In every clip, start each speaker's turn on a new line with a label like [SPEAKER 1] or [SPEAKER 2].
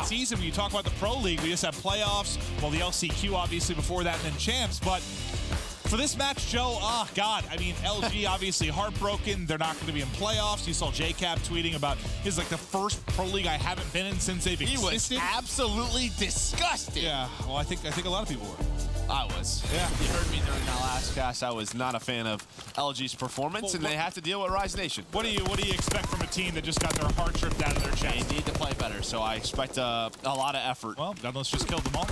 [SPEAKER 1] season, when you talk about the Pro League, we just have playoffs, well, the LCQ obviously before that, and then champs. But for this match, Joe, oh God, I mean, LG obviously heartbroken. They're not going to be in playoffs. You saw JCap tweeting about his like the first Pro League I haven't been in since they've existed.
[SPEAKER 2] He was absolutely disgusted.
[SPEAKER 1] Yeah, well, I think a lot of people were.
[SPEAKER 2] I was.
[SPEAKER 1] Yeah.
[SPEAKER 2] You heard me during that last cast. I was not a fan of LG's performance, and they have to deal with Rise Nation.
[SPEAKER 1] What do you expect from a team that just got their heart ripped out of their chest?
[SPEAKER 2] They need to play better, so I expect a lot of effort.
[SPEAKER 1] Well, Gunless just killed them all.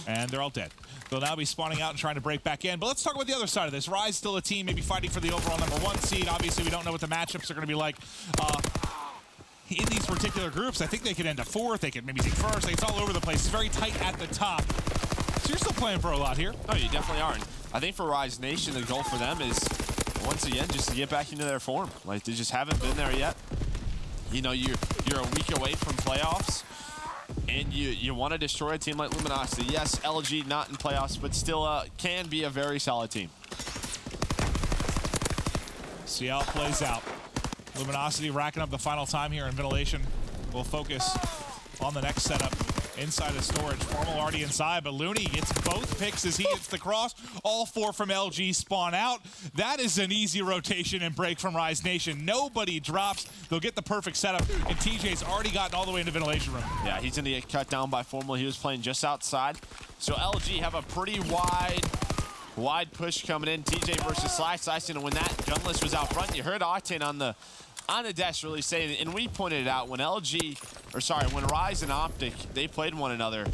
[SPEAKER 1] And they're all dead. They'll now be spawning out and trying to break back in. But let's talk about the other side of this. Rise still a team maybe fighting for the overall #1 seed. Obviously, we don't know what the matchups are going to be like in these particular groups. I think they could end up 4th. They could maybe take 1st. Like, it's all over the place. It's very tight at the top. So you're still playing for a lot here.
[SPEAKER 2] Oh, you definitely are. And I think for Rise Nation, the goal for them is, once again, just to get back into their form. Like, they just haven't been there yet. You know, you're a week away from playoffs, and you want to destroy a team like Luminosity. Yes, LG not in playoffs, but still can be a very solid team.
[SPEAKER 1] See how it plays out. Luminosity racking up the final time here in ventilation. We'll focus on the next setup. Inside of storage, Formal already inside, but Looney gets both picks as he hits the cross. All 4 from LG spawn out. That is an easy rotation and break from Rise Nation. Nobody drops. They'll get the perfect setup, and TJ's already gotten all the way into ventilation room.
[SPEAKER 2] Yeah, he's gonna get cut down by Formal. He was playing just outside. So LG have a pretty wide push coming in. TJ versus Slash. Slash, and when that Gunless was out front, you heard Octane on the desk really saying, and we pointed it out, when when Rise and Optic, they played one another,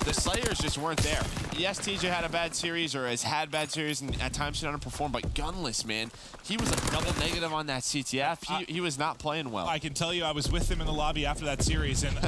[SPEAKER 2] the Slayers just weren't there. Yes, TJ had a bad series, or has had bad series, and at times he underperformed, but Gunless, man, he was a double negative on that CTF. He was not playing well.
[SPEAKER 1] I can tell you, I was with him in the lobby after that series, and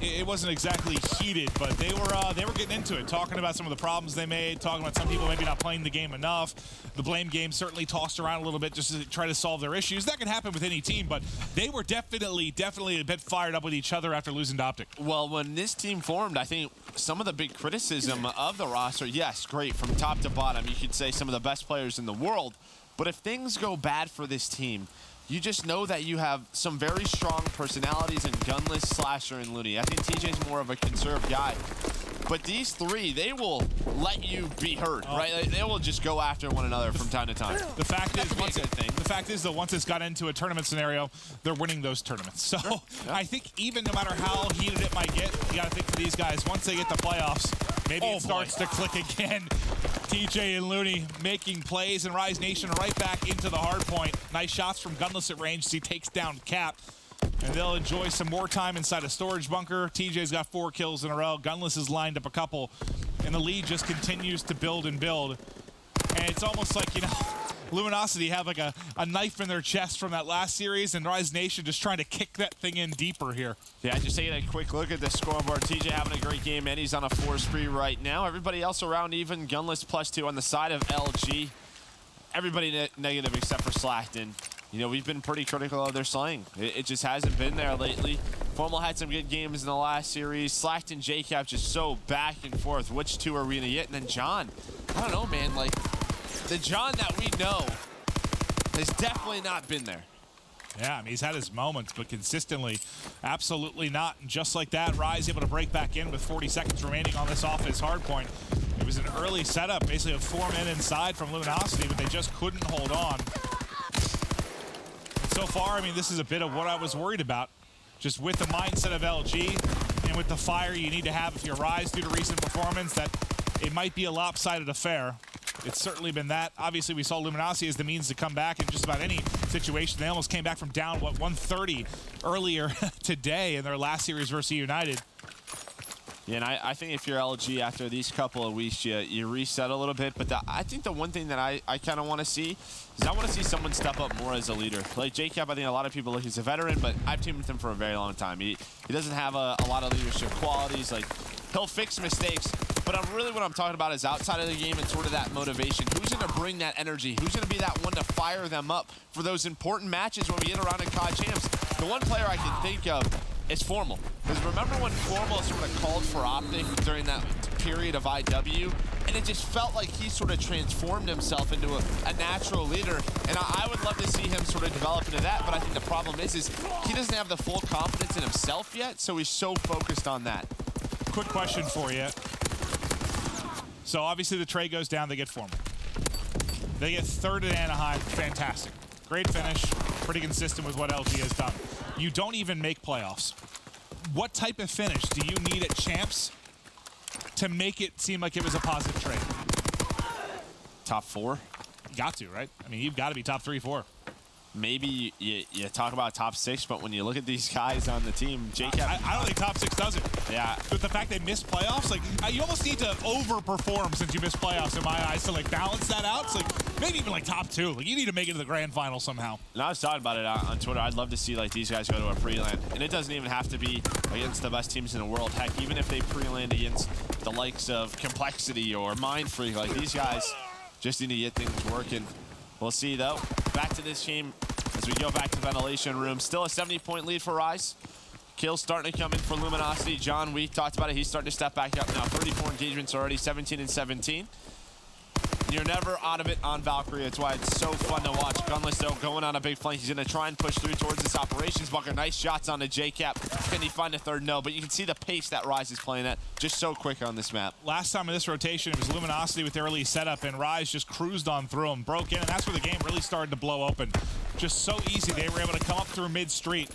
[SPEAKER 1] it wasn't exactly heated, but they were getting into it, talking about some of the problems they made, talking about some people maybe not playing the game enough. The blame game certainly tossed around a little bit just to try to solve their issues. That can happen with any team, but they were definitely a bit fired up with each other after losing to Optic.
[SPEAKER 2] Well, when this team formed, I think some of the big criticism of the roster, yes, great, from top to bottom, you could say some of the best players in the world, but if things go bad for this team, you just know that you have some very strong personalities in Gunless, Slasher, and Looney. I think TJ's more of a conserved guy. But these 3, they will let you be heard, right? Like, they will just go after one another from time to time.
[SPEAKER 1] The fact is, though, once it's got into a tournament scenario, they're winning those tournaments. So yeah. I think even no matter how heated it might get, you got to think for these guys, once they get the playoffs, maybe it starts to click again. TJ and Looney making plays, and Rise Nation right back into the hard point. Nice shots from Gunless at range as he takes down Cap. And they'll enjoy some more time inside a storage bunker. TJ's got 4 kills in a row. Gunless has lined up a couple. And the lead just continues to build and build. And it's almost like, you know, Luminosity have like a knife in their chest from that last series, and Rise Nation just trying to kick that thing in deeper here.
[SPEAKER 2] Yeah, just taking a quick look at the scoreboard. TJ having a great game, and he's on a 4 spree right now. Everybody else around even. Gunless +2 on the side of LG. Everybody negative except for Slackton. You know, we've been pretty critical of their slaying. It just hasn't been there lately. Formal had some good games in the last series. Slackton, JCap just so back and forth. Which 2 are we gonna get? And then John, I don't know, man. Like, the John that we know has definitely not been there.
[SPEAKER 1] Yeah, I mean, he's had his moments, but consistently, absolutely not. And just like that, Rise able to break back in with 40 seconds remaining on this offense hard point. It was an early setup, basically a 4-man inside from Luminosity, but they just couldn't hold on. So far, I mean, this is a bit of what I was worried about. Just with the mindset of LG and with the fire you need to have if you're Rise due to recent performance, that it might be a lopsided affair. It's certainly been that. Obviously, we saw Luminosity as the means to come back in just about any situation. They almost came back from down, what, 130 earlier today in their last series versus United.
[SPEAKER 2] Yeah, and I think if you're LG after these couple of weeks, you reset a little bit. But I think the one thing that I kind of want to see is I want to see someone step up more as a leader. Like JCap, I think a lot of people look, he's a veteran, but I've teamed with him for a very long time. He doesn't have a lot of leadership qualities. Like, he'll fix mistakes, but what I'm talking about is outside of the game and sort of that motivation. Who's going to bring that energy? Who's going to be that one to fire them up for those important matches when we get around in COD Champs? The one player I can think of is Formal. Because remember when Formal sort of called for Optic during that period of IW, and it just felt like he sort of transformed himself into a natural leader, and I would love to see him sort of develop into that, but I think the problem is he doesn't have the full confidence in himself yet, so he's so focused on that.
[SPEAKER 1] Quick question for you. So obviously the trade goes down, they get Formal. They get third at Anaheim, fantastic. Great finish, pretty consistent with what LG has done. You don't even make playoffs. What type of finish do you need at Champs to make it seem like it was a positive trade?
[SPEAKER 2] Top 4?
[SPEAKER 1] You got to, right? I mean, you've got to be top 3, 4.
[SPEAKER 2] Maybe you talk about top 6, but when you look at these guys on the team, Jacob,
[SPEAKER 1] I don't think top 6 does it.
[SPEAKER 2] Yeah.
[SPEAKER 1] With the fact they missed playoffs, like you almost need to overperform since you missed playoffs in my eyes to like balance that out. It's like maybe even like top 2. Like you need to make it to the grand final somehow.
[SPEAKER 2] And I was talking about it on Twitter. I'd love to see like these guys go to a pre-land, and it doesn't even have to be against the best teams in the world. Heck, even if they pre-land against the likes of Complexity or Mind Freak, like these guys just need to get things working. We'll see though. Back to this game as we go back to ventilation room. Still a 70-point lead for Rise. Kills starting to come in for Luminosity. John, we talked about it. He's starting to step back up now. 34 engagements already, 17 and 17. You're never out of it on Valkyrie. That's why it's so fun to watch. Gunless, though, going on a big flank. He's going to try and push through towards this operations bunker. Nice shots on the JCap. Can he find a third? No, but you can see the pace that Rise is playing at. Just so quick on this map.
[SPEAKER 1] Last time in this rotation, it was Luminosity with the early setup, and Rise just cruised on through him, broke in, and that's where the game really started to blow open. Just so easy. They were able to come up through mid-street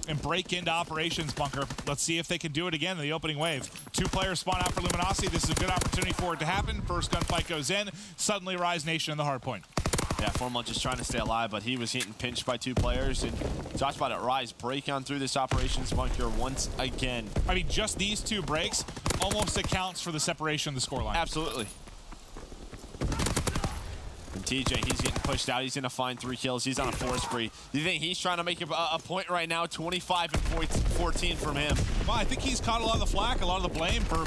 [SPEAKER 1] and break into operations bunker. Let's see if they can do it again in the opening wave. 2 players spawn out for Luminosity. This is a good opportunity for it to happen. First gunfight goes in. Suddenly Rise Nation in the hard point.
[SPEAKER 2] Yeah, Formal just trying to stay alive, but he was getting pinched by 2 players. And talked about it, Rise break on through this operations bunker once again.
[SPEAKER 1] I mean, just these 2 breaks almost accounts for the separation of the scoreline.
[SPEAKER 2] Absolutely. And TJ, he's getting pushed out. He's going to find 3 kills. He's on a 4 spree. Do you think he's trying to make a point right now? 25 and 14 from him.
[SPEAKER 1] Well, I think he's caught a lot of the flack, a lot of the blame for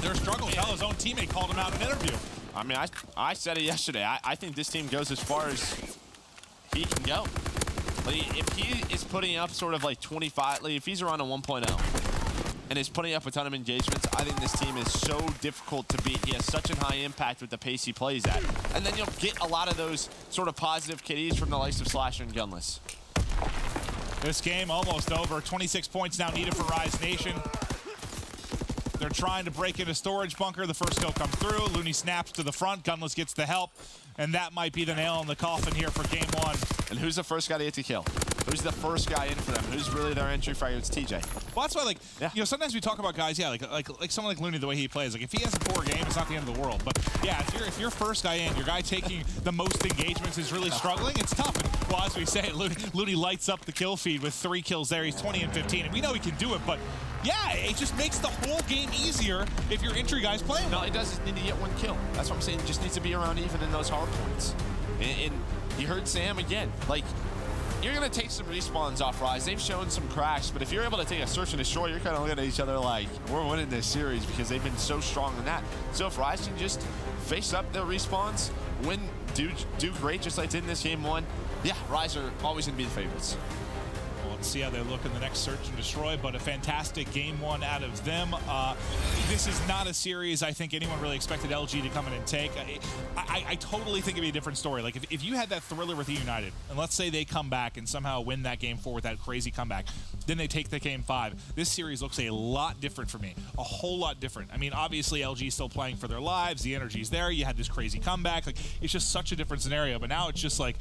[SPEAKER 1] their struggles. Hell, his own teammate called him out in an interview.
[SPEAKER 2] I mean, I said it yesterday. I think this team goes as far as he can go. Like, if he is putting up sort of like 25, like if he's around a 1.0 and is putting up a ton of engagements, I think this team is so difficult to beat. He has such a high impact with the pace he plays at. And then you'll get a lot of those sort of positive kitties from the likes of Slasher and Gunless.
[SPEAKER 1] This game almost over. 26 points now needed for Rise Nation. They're trying to break into storage bunker. The first kill comes through. Looney snaps to the front. Gunless gets the help. And that might be the nail in the coffin here for game 1.
[SPEAKER 2] And who's the first guy to get to kill? Who's the first guy in for them? Who's really their entry fragger? It's TJ.
[SPEAKER 1] Well, that's why, like, you know, sometimes we talk about guys, yeah, like someone like Looney, the way he plays. Like, if he has a poor game, it's not the end of the world. But yeah, if you're first guy in, your guy taking the most engagements is really struggling. It's tough. And, well, as we say, Looney lights up the kill feed with 3 kills there. He's 20 and 15, and we know he can do it. But yeah, it just makes the whole game easier if your entry guy's playing.
[SPEAKER 2] No, he doesn't need to get 1 kill. That's what I'm saying. He just needs to be around even in those hard points. And you heard Sam again. Like, you're going to take some respawns off Rise. They've shown some cracks, but if you're able to take a search and destroy, you're kind of looking at each other like, we're winning this series because they've been so strong in that. So if Rise can just face up their respawns, do great just like they did in this game 1, yeah, Rise are always going to be the favorites.
[SPEAKER 1] Let's see how they look in the next search and destroy, but a fantastic game 1 out of them. This is not a series I think anyone really expected LG to come in and take. I totally think it'd be a different story. Like if you had that thriller with United, and let's say they come back and somehow win that game 4 with that crazy comeback, then they take the game 5. This series looks a lot different for me, a whole lot different. I mean, obviously LG still playing for their lives, the energy's there, you had this crazy comeback, like it's just such a different scenario, but now it's just like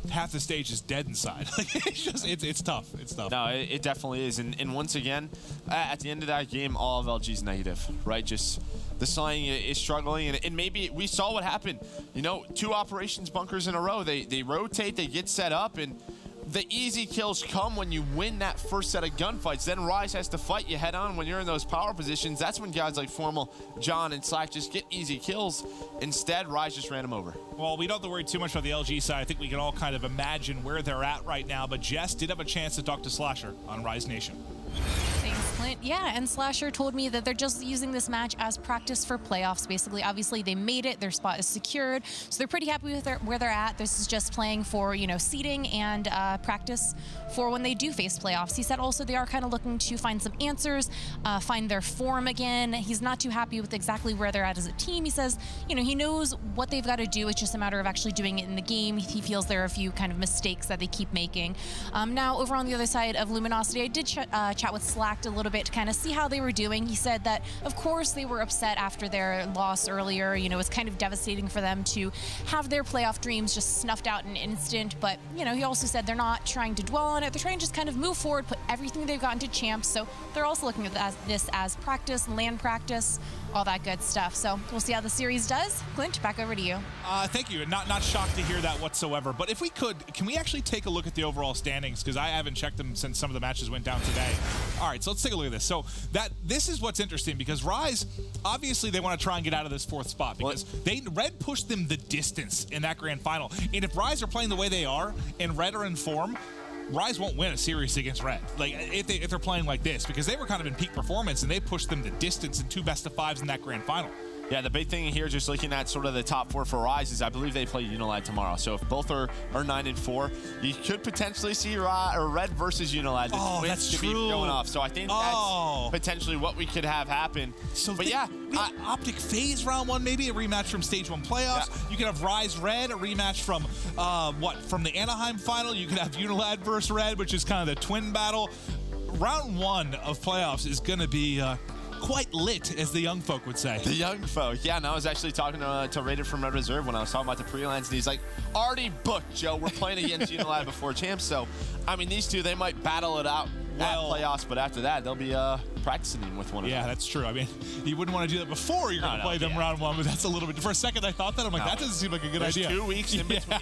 [SPEAKER 1] half the stage is dead inside. It's tough. It's tough.
[SPEAKER 2] No, it definitely is. And once again, at the end of that game, all of LG's negative, right? Just the Slaying is struggling. And maybe we saw what happened. You know, 2 operations bunkers in a row. They rotate, they get set up, and the easy kills come when you win that first set of gunfights. Then Rise has to fight you head on when you're in those power positions. That's when guys like Formal, John, and Slack just get easy kills. Instead, Rise just ran them over.
[SPEAKER 1] Well, we don't have to worry too much about the LG side. I think we can all kind of imagine where they're at right now. But Jess did have a chance to talk to Slasher on Rise Nation.
[SPEAKER 3] Thanks, Clint. Yeah, and Slasher told me that they're just using this match as practice for playoffs, basically. Obviously, they made it. Their spot is secured, so they're pretty happy with where they're at. This is just playing for, you know, seeding and practice for when they do face playoffs. He said also they are kind of looking to find some answers, find their form again. He's not too happy with exactly where they're at as a team. He says, you know, he knows what they've got to do. It's just a matter of actually doing it in the game. He feels there are a few kind of mistakes that they keep making. Now, over on the other side of Luminosity, I did chat with Slacked a little bit to kind of see how they were doing. He said that, of course, they were upset after their loss earlier. You know, it's kind of devastating for them to have their playoff dreams just snuffed out in an instant. But, you know, he also said they're not trying to dwell on it. They're trying to just kind of move forward, put everything they've gotten to champs. So they're also looking at this as practice, land practice, all that good stuff. So we'll see how the series does. Clint, back over to you.
[SPEAKER 1] Thank you. Not shocked to hear that whatsoever. But if we could, can we actually take a look at the overall standings? Because I haven't checked them since some of the matches went down today. All right, so let's take a look at this. So this is what's interesting, because Rise, obviously they want to try and get out of this 4th spot, because Red pushed them the distance in that grand final. And if Rise are playing the way they are and Red are in form, Rise won't win a series against Red, like if they're playing like this, because they were kind of in peak performance and they pushed them the distance in 2 best-of-5s in that grand final.
[SPEAKER 2] Yeah, the big thing here, just looking at sort of the top 4 for Rise, is I believe they play Unilad tomorrow. So if both are 9-4, you could potentially see Red versus Unilad.
[SPEAKER 1] Oh, that's true.
[SPEAKER 2] Going off. So I think that's potentially what we could have happen.
[SPEAKER 1] So
[SPEAKER 2] but yeah,
[SPEAKER 1] Optic Phase round 1, maybe a rematch from Stage 1 playoffs. Yeah. You could have Rise Red, a rematch from from the Anaheim final. You could have Unilad versus Red, which is kind of the twin battle. Round 1 of playoffs is going to be quite lit, as the young folk would say.
[SPEAKER 2] The young folk. Yeah, and I was actually talking to Rated from Red Reserve when I was talking about the pre-lines, and he's like, already booked, Joe. We're playing against Unilad before champs. So, I mean, these two, they might battle it out at playoffs, but after that, they'll be practicing with one another.
[SPEAKER 1] Yeah, that's true. I mean, you wouldn't want to do that before you're going to play them round 1, but that's a little bit. For a second, I thought that. I'm like, that doesn't seem like a good idea.
[SPEAKER 2] 2 weeks in between.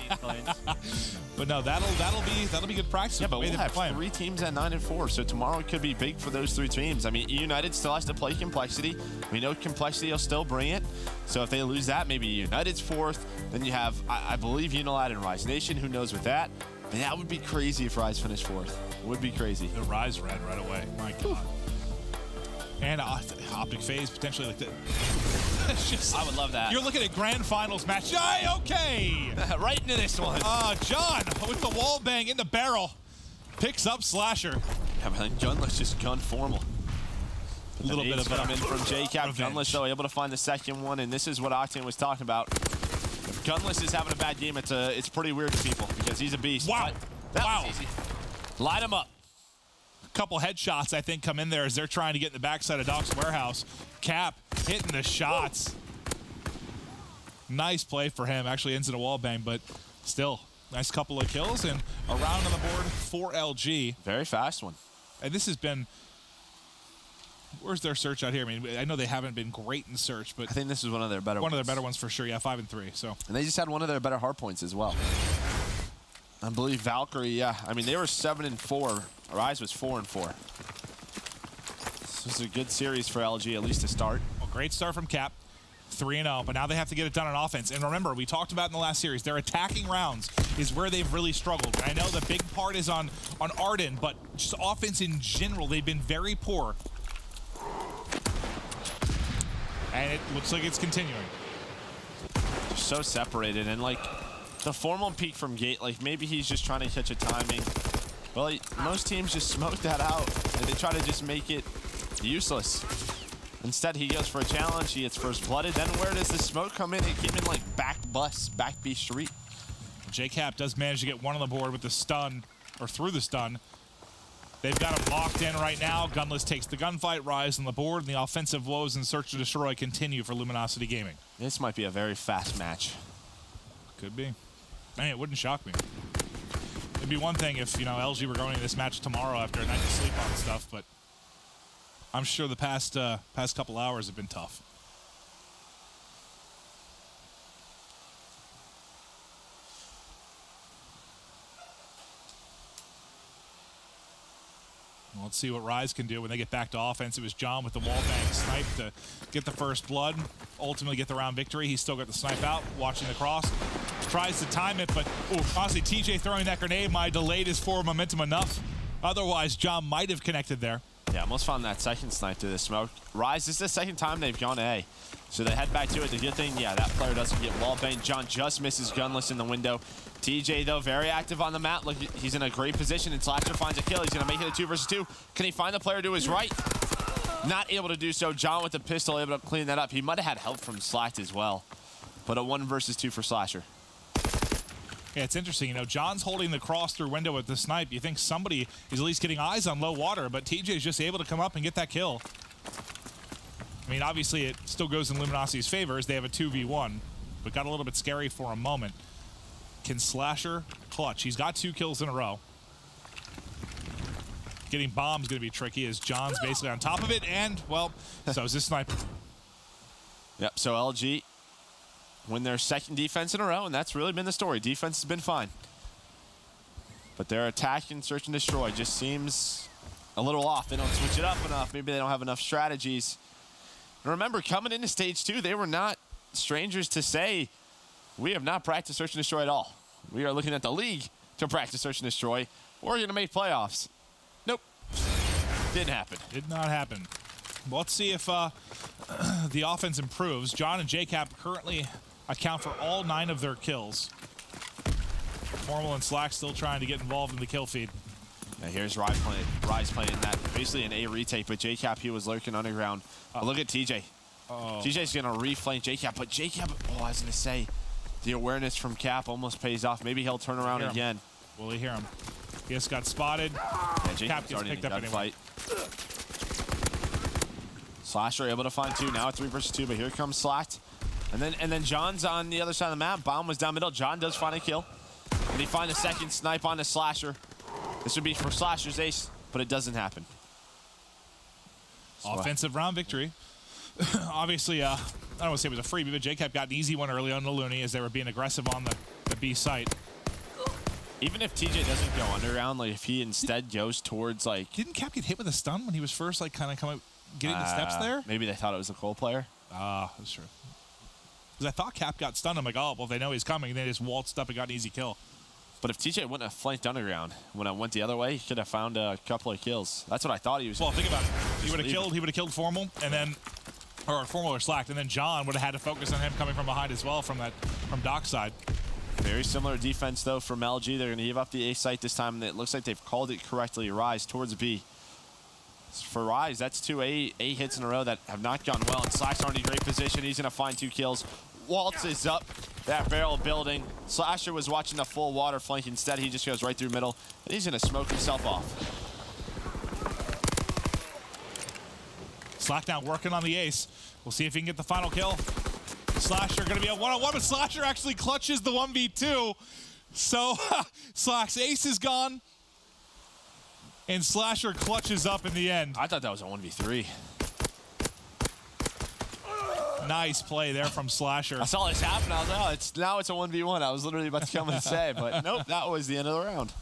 [SPEAKER 1] But no, that'll be good practice.
[SPEAKER 2] Yeah, but we'll have 3 teams at 9-4, so tomorrow it could be big for those 3 teams. I mean, United still has to play Complexity. We know Complexity will still bring it. So if they lose that, maybe United's 4th. Then you have, I believe, Unilad and Rise Nation. Who knows with that? And that would be crazy if Rise finished 4th. It would be crazy.
[SPEAKER 1] The Rise Red right away. My God. And Optic Phase potentially like that.
[SPEAKER 2] I would love that.
[SPEAKER 1] You're looking at grand finals match. Okay.
[SPEAKER 2] Right into this one.
[SPEAKER 1] John with the wall bang in the barrel. Picks up Slasher.
[SPEAKER 2] Yeah, but then Gunless just gun formal.
[SPEAKER 1] A little bit of
[SPEAKER 2] coming from JCap. Gunless, though, able to find the second one, and this is what Octane was talking about. If Gunless is having a bad game, it's pretty weird to people, because he's a beast.
[SPEAKER 1] Wow.
[SPEAKER 2] That was easy. Light him up.
[SPEAKER 1] Couple headshots, I think, come in there as they're trying to get in the backside of Doc's warehouse. Cap hitting the shots. Nice play for him. Actually ends in a wall bang, but still, nice couple of kills and a round on the board for LG.
[SPEAKER 2] Very fast one.
[SPEAKER 1] And this has been, where's their search out here? I mean, I know they haven't been great in search, but
[SPEAKER 2] I think this is one of their better ones.
[SPEAKER 1] One of their better ones for sure. Yeah, 5 and 3. So.
[SPEAKER 2] And they just had one of their better hard points as well. I believe Valkyrie, yeah. I mean, they were 7-4. Rise was 4-4. This was a good series for LG, at least to start.
[SPEAKER 1] Well, great start from Cap. 3-0, but now they have to get it done on offense. And remember, we talked about in the last series, their attacking rounds is where they've really struggled. And I know the big part is on Arden, but just offense in general, they've been very poor. And it looks like it's continuing.
[SPEAKER 2] They're so separated, and like the formal peak from Gate, like maybe he's just trying to catch a timing. Well, most teams just smoke that out, and they try to just make it useless. Instead, he goes for a challenge. He gets first blooded. Then where does the smoke come in? It came in like back B street.
[SPEAKER 1] JCap does manage to get one on the board with the stun, or through the stun. They've got him locked in right now. Gunless takes the gunfight, Rise on the board, and the offensive woes and search to destroy continue for Luminosity Gaming.
[SPEAKER 2] This might be a very fast match.
[SPEAKER 1] Could be. I mean, it wouldn't shock me. It'd be one thing if, you know, LG were going to this match tomorrow after a night to sleep on stuff, but I'm sure the past couple hours have been tough. Well, let's see what Rise can do when they get back to offense. It was John with the wall bang snipe to get the first blood, ultimately get the round victory. He's still got the snipe out, watching the cross. Tries to time it, but honestly, TJ throwing that grenade might have delayed his forward momentum enough. Otherwise, John might have connected there.
[SPEAKER 2] Yeah, almost found that second snipe through the smoke. Rise, this is the second time they've gone A. So they head back to it. The good thing, yeah, that player doesn't get wall banged. John just misses gunless in the window. TJ, though, very active on the map. Look, he's in a great position, and Slasher finds a kill. He's going to make it a 2 versus 2. Can he find the player to his right? Not able to do so. John with the pistol able to clean that up. He might have had help from Slacked as well. But a 1 versus 2 for Slasher.
[SPEAKER 1] Yeah, it's interesting. You know, John's holding the cross through window with the snipe. You think somebody is at least getting eyes on low water, but TJ is just able to come up and get that kill. I mean, obviously, it still goes in Luminosity's favor as they have a 2v1, but got a little bit scary for a moment. Can Slasher clutch? He's got 2 kills in a row. Getting bombs going to be tricky as John's basically on top of it, and, well, so is this sniper.
[SPEAKER 2] Yep, so LG win their second defense in a row, and that's really been the story. Defense has been fine. But their attack and search and destroy just seems a little off. They don't switch it up enough. Maybe they don't have enough strategies. And remember, coming into stage 2, they were not strangers to say, we have not practiced search and destroy at all. We are looking at the league to practice search and destroy. We're going to make playoffs. Nope. Didn't happen.
[SPEAKER 1] Did not happen. Well, let's see if the offense improves. John and JCap currently account for all 9 of their kills. Formal and Slack still trying to get involved in the kill feed.
[SPEAKER 2] Now here's Rise playing that basically an A retake, but JCap, he was lurking underground. Look at TJ. TJ's going to reflank JCap, but JCap, I was going to say, the awareness from Cap almost pays off. Maybe he'll turn around again.
[SPEAKER 1] Will he hear him? He just got spotted.
[SPEAKER 2] Yeah,
[SPEAKER 1] Cap gets picked up anyway.
[SPEAKER 2] Slasher able to find 2. Now a 3 versus 2, but here comes Slacked. And then John's on the other side of the map. Bomb was down middle. John does find a kill. And he finds a second snipe on the Slasher. This would be for Slasher's ace, but it doesn't happen.
[SPEAKER 1] Offensive round victory. Obviously, I don't want to say it was a freebie, but JCap got an easy one early on the Looney as they were being aggressive on the B site.
[SPEAKER 2] Even if TJ doesn't go underground, like if he instead goes towards like...
[SPEAKER 1] Didn't Cap get hit with a stun when he was first like kind of coming, getting the steps there?
[SPEAKER 2] Maybe they thought it was a Cole player.
[SPEAKER 1] That's true. Because I thought Cap got stunned. I'm like, oh, well, if they know he's coming, they just waltzed up and got an easy kill.
[SPEAKER 2] But if TJ wouldn't have flanked underground when I went the other way, he could have found a couple of kills. That's what I thought he was.
[SPEAKER 1] Well, think about it. He would have killed Formal, and then, or Formal or Slacked, and then John would have had to focus on him coming from behind as well from dockside.
[SPEAKER 2] Very similar defense though from LG. They're going to give up the A site this time, and it looks like they've called it correctly. Rise towards B. For Rise, that's 2 A hits in a row that have not gone well. And Slack's already in great position. He's going to find 2 kills. Waltz is up that barrel building. Slasher was watching the full water flank. Instead, he just goes right through middle. And he's going to smoke himself off.
[SPEAKER 1] Slack now working on the ace. We'll see if he can get the final kill. Slasher going to be a 1-on-1, but Slasher actually clutches the 1v2. So Slack's ace is gone. And Slasher clutches up in the end.
[SPEAKER 2] I thought that was a 1v3.
[SPEAKER 1] Nice play there from Slasher.
[SPEAKER 2] I saw this happen. I was like, oh, now it's a 1v1. I was literally about to come and say, but nope, that was the end of the round.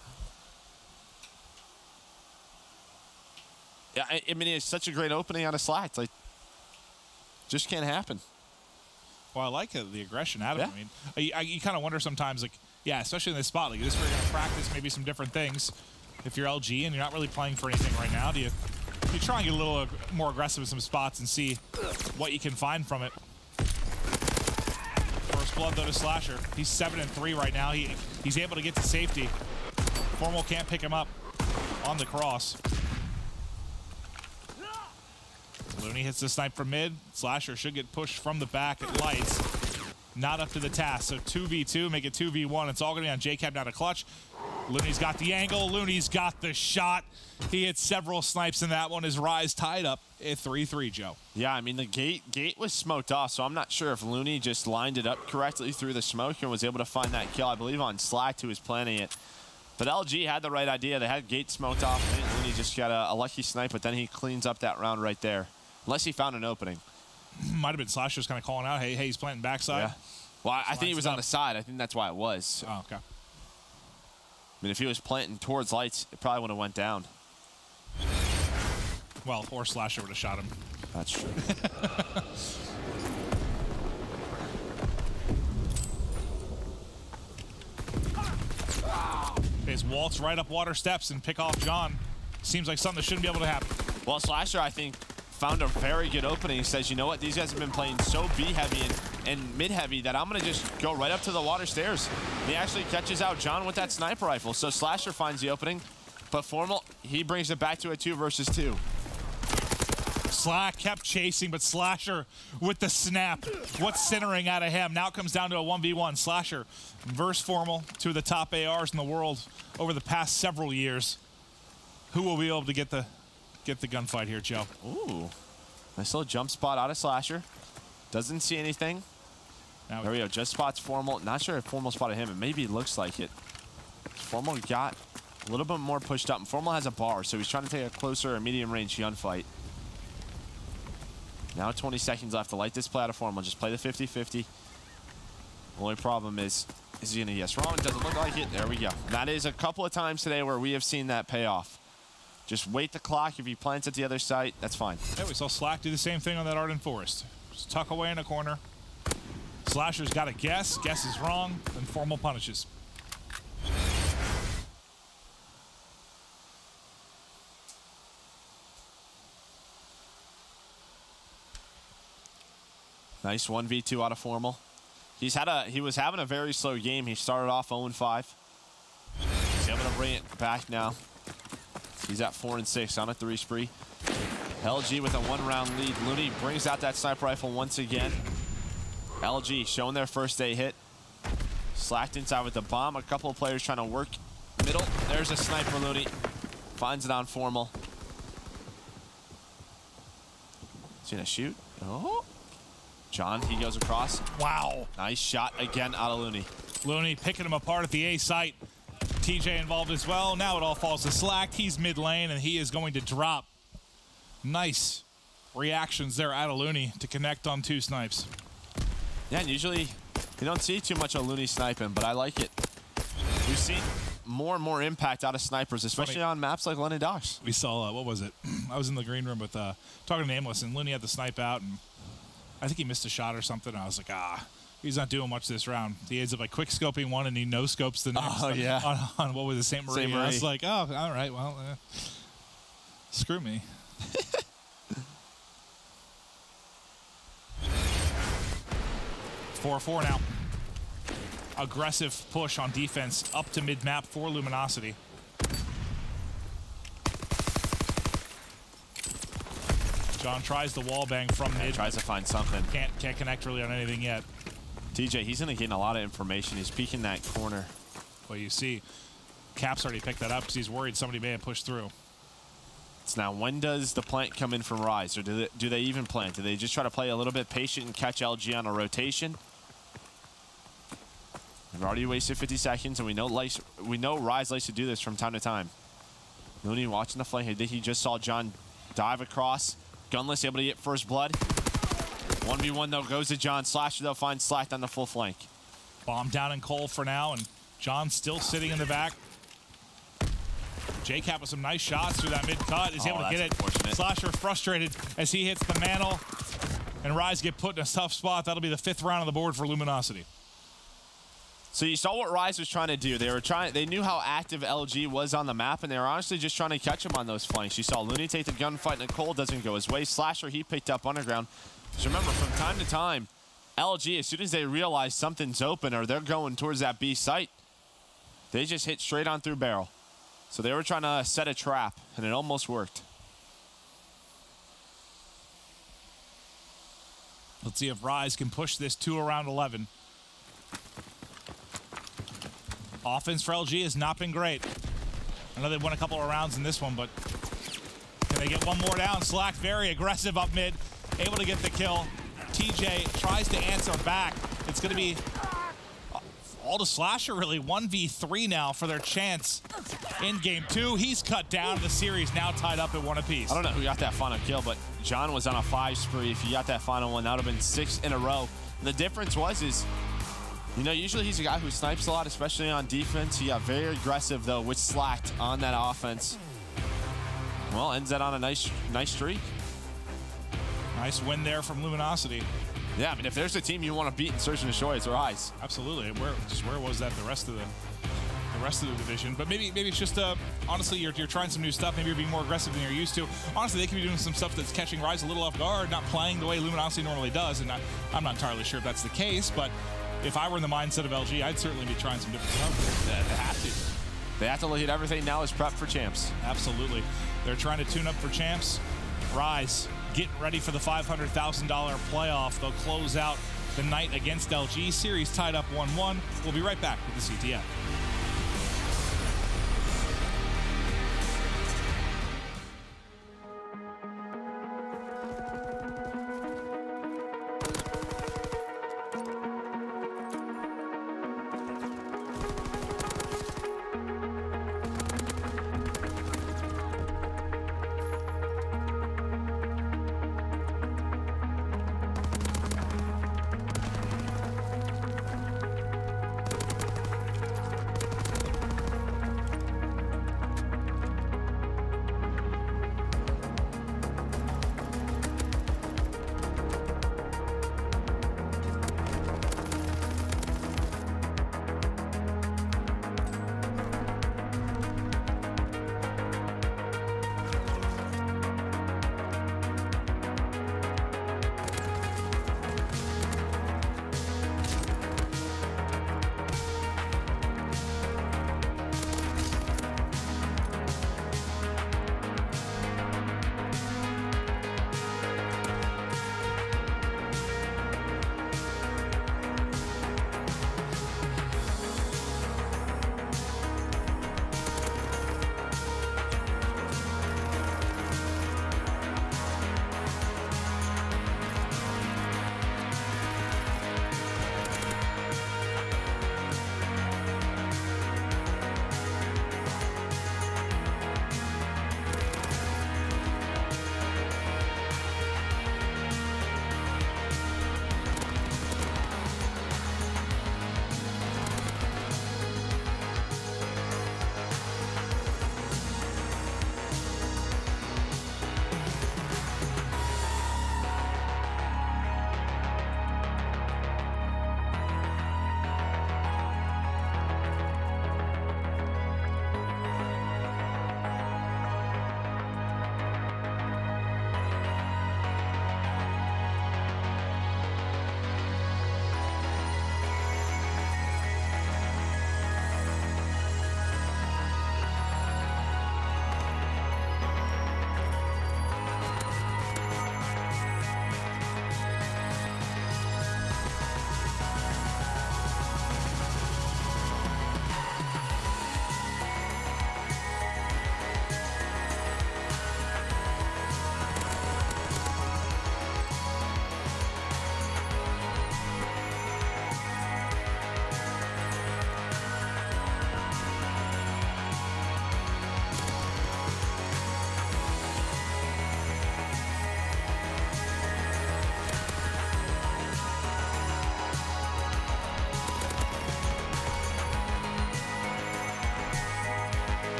[SPEAKER 2] Yeah, I mean, it's such a great opening on a Slack. Like, just can't happen.
[SPEAKER 1] Well, I like the aggression out of it. I mean, you kind of wonder sometimes, like, yeah, especially in this spot, like, this is where you're going to practice maybe some different things. If you're LG and you're not really playing for anything right now, do you try and get a little more aggressive in some spots and see what you can find from it? First blood, though, to Slasher. He's 7-3 right now. He's able to get to safety. Formal can't pick him up on the cross. Looney hits the snipe from mid. Slasher should get pushed from the back at lights. Not up to the task. So 2v2, make it 2v1. It's all going to be on JCap now to clutch. Looney's got the angle. Looney's got the shot. He hit several snipes in that one. His Rise tied up at 3-3, Joe.
[SPEAKER 2] Yeah, I mean, the gate was smoked off, so I'm not sure if Looney just lined it up correctly through the smoke and was able to find that kill, I believe, on Slack, who was planning it. But LG had the right idea. They had gate smoked off. I think Looney just got a lucky snipe, but then he cleans up that round right there. Unless he found an opening.
[SPEAKER 1] Might have been Slasher's kind of calling out, hey, he's planting backside.
[SPEAKER 2] Yeah. Well, I think he was on the side. I think that's why it was.
[SPEAKER 1] Oh, okay.
[SPEAKER 2] I mean, if he was planting towards lights, it probably would have went down.
[SPEAKER 1] Well, or Slasher would have shot him.
[SPEAKER 2] That's true.
[SPEAKER 1] His waltz right up water steps and pick off John. Seems like something that shouldn't be able to happen.
[SPEAKER 2] Well, Slasher, I think, found a very good opening. He says, you know what? These guys have been playing so B-heavy and mid-heavy that I'm going to just go right up to the water stairs. And he actually catches out John with that sniper rifle. So Slasher finds the opening, but Formal, he brings it back to a 2 versus 2.
[SPEAKER 1] Slack kept chasing, but Slasher with the snap. What's centering out of him? Now it comes down to a 1v1. Slasher versus Formal, 2 of the top ARs in the world over the past several years. Who will be able to get the gunfight here, Joe?
[SPEAKER 2] Ooh, nice little jump spot out of Slasher. Doesn't see anything.
[SPEAKER 1] Now
[SPEAKER 2] there we go, just spots Formal. Not sure if Formal spotted him. It maybe looks like it. Formal got a little bit more pushed up. And Formal has a bar, so he's trying to take a closer or medium range gunfight. Now 20 seconds left to light this play out of Formal. Just play the 50-50. Only problem is he gonna guess wrong? Doesn't look like it. There we go. That is a couple of times today where we have seen that pay off. Just wait the clock. If he plants at the other site, that's fine.
[SPEAKER 1] Yeah, we saw Slack do the same thing on that Arden Forest. Just tuck away in a corner. Slasher's got a guess. Guess is wrong. Then Formal punishes.
[SPEAKER 2] Nice 1v2 out of Formal. He was having a very slow game. He started off 0-5. He's able to bring it back now. He's at 4-6 on a 3 spree. LG with a 1-round lead. Looney brings out that sniper rifle once again. LG showing their first A hit. Slacked inside with the bomb. A couple of players trying to work middle. There's a sniper, Looney. Finds it on Formal. Is he gonna shoot? Oh. John, he goes across.
[SPEAKER 1] Wow.
[SPEAKER 2] Nice shot again out of Looney.
[SPEAKER 1] Looney picking him apart at the A site. TJ involved as well. Now it all falls to Slack. He's mid lane, and he is going to drop. Nice reactions there out of Looney to connect on 2 snipes.
[SPEAKER 2] Yeah, and usually you don't see too much of Looney sniping, but I like it. We've seen more and more impact out of snipers, especially on maps like London Docks.
[SPEAKER 1] We saw, what was it? I was in the green room with talking to Nameless, and Looney had the snipe out, and I think he missed a shot or something. And I was like, he's not doing much this round. He ends up like quick scoping one, and he no scopes the next.
[SPEAKER 2] Oh, yeah.
[SPEAKER 1] On what was it, St. Marie? I was like, oh, all right, well, screw me. 4-4 now. Aggressive push on defense up to mid-map for Luminosity. John tries the wall bang from mid.
[SPEAKER 2] Tries to find something.
[SPEAKER 1] Can't connect really on anything yet.
[SPEAKER 2] TJ, he's going to gain a lot of information. He's peeking that corner.
[SPEAKER 1] Well, you see, Cap's already picked that up because he's worried somebody may have pushed through.
[SPEAKER 2] So now, when does the plant come in from Rise? Or do they even plant? Do they just try to play a little bit patient and catch LG on a rotation? We've already wasted 50 seconds, and we know Rise likes to do this from time to time. Looney watching the flank. I think he just saw John dive across. Gunless, able to get first blood. 1v1, though, goes to John. Slasher, though, finds Slack on the full flank.
[SPEAKER 1] Bomb down in Cole for now, and John still sitting in the back. JCap with some nice shots through that mid-cut. Is able to get it. Slasher frustrated as he hits the mantle, and Rise get put in a tough spot. That'll be the 5th round on the board for Luminosity.
[SPEAKER 2] So you saw what Rise was trying to do. They knew how active LG was on the map, and they were honestly just trying to catch him on those flanks. You saw Looney take the gunfight, and Cole doesn't go his way. Slasher, he picked up underground. Just remember, from time to time, LG, as soon as they realize something's open or they're going towards that B site, they just hit straight on through barrel. So they were trying to set a trap, and it almost worked.
[SPEAKER 1] Let's see if Rise can push this to around 11. Offense for LG has not been great. I know they won a couple of rounds in this one, but can they get one more down? Slack very aggressive up mid, able to get the kill. TJ tries to answer back. It's going to be all to Slasher, really. 1v3 now for their chance in game 2. He's cut down. The series now tied up at 1 apiece.
[SPEAKER 2] I don't know who got that final kill, but John was on a 5 spree. If he got that final one, that would have been 6 in a row. And the difference is, you know, usually he's a guy who snipes a lot, especially on defense. He got very aggressive, though, with Slacked on that offense. Well, ends that on a nice streak.
[SPEAKER 1] Nice win there from Luminosity.
[SPEAKER 2] Yeah, I mean, if there's a team you want to beat in Search and Destroy, it's Rise.
[SPEAKER 1] Absolutely. Where was that the rest of the rest of the division. But maybe it's just honestly you're trying some new stuff. Maybe you're being more aggressive than you're used to. Honestly, they could be doing some stuff that's catching Rise a little off guard, not playing the way Luminosity normally does. And I'm not entirely sure if that's the case, but if I were in the mindset of LG, I'd certainly be trying some different stuff.
[SPEAKER 2] They have to. They have to look at everything now as prep for champs.
[SPEAKER 1] Absolutely. They're trying to tune up for champs. Rise getting ready for the $500,000 playoff. They'll close out the night against LG. Series tied up 1-1. We'll be right back with the CTF.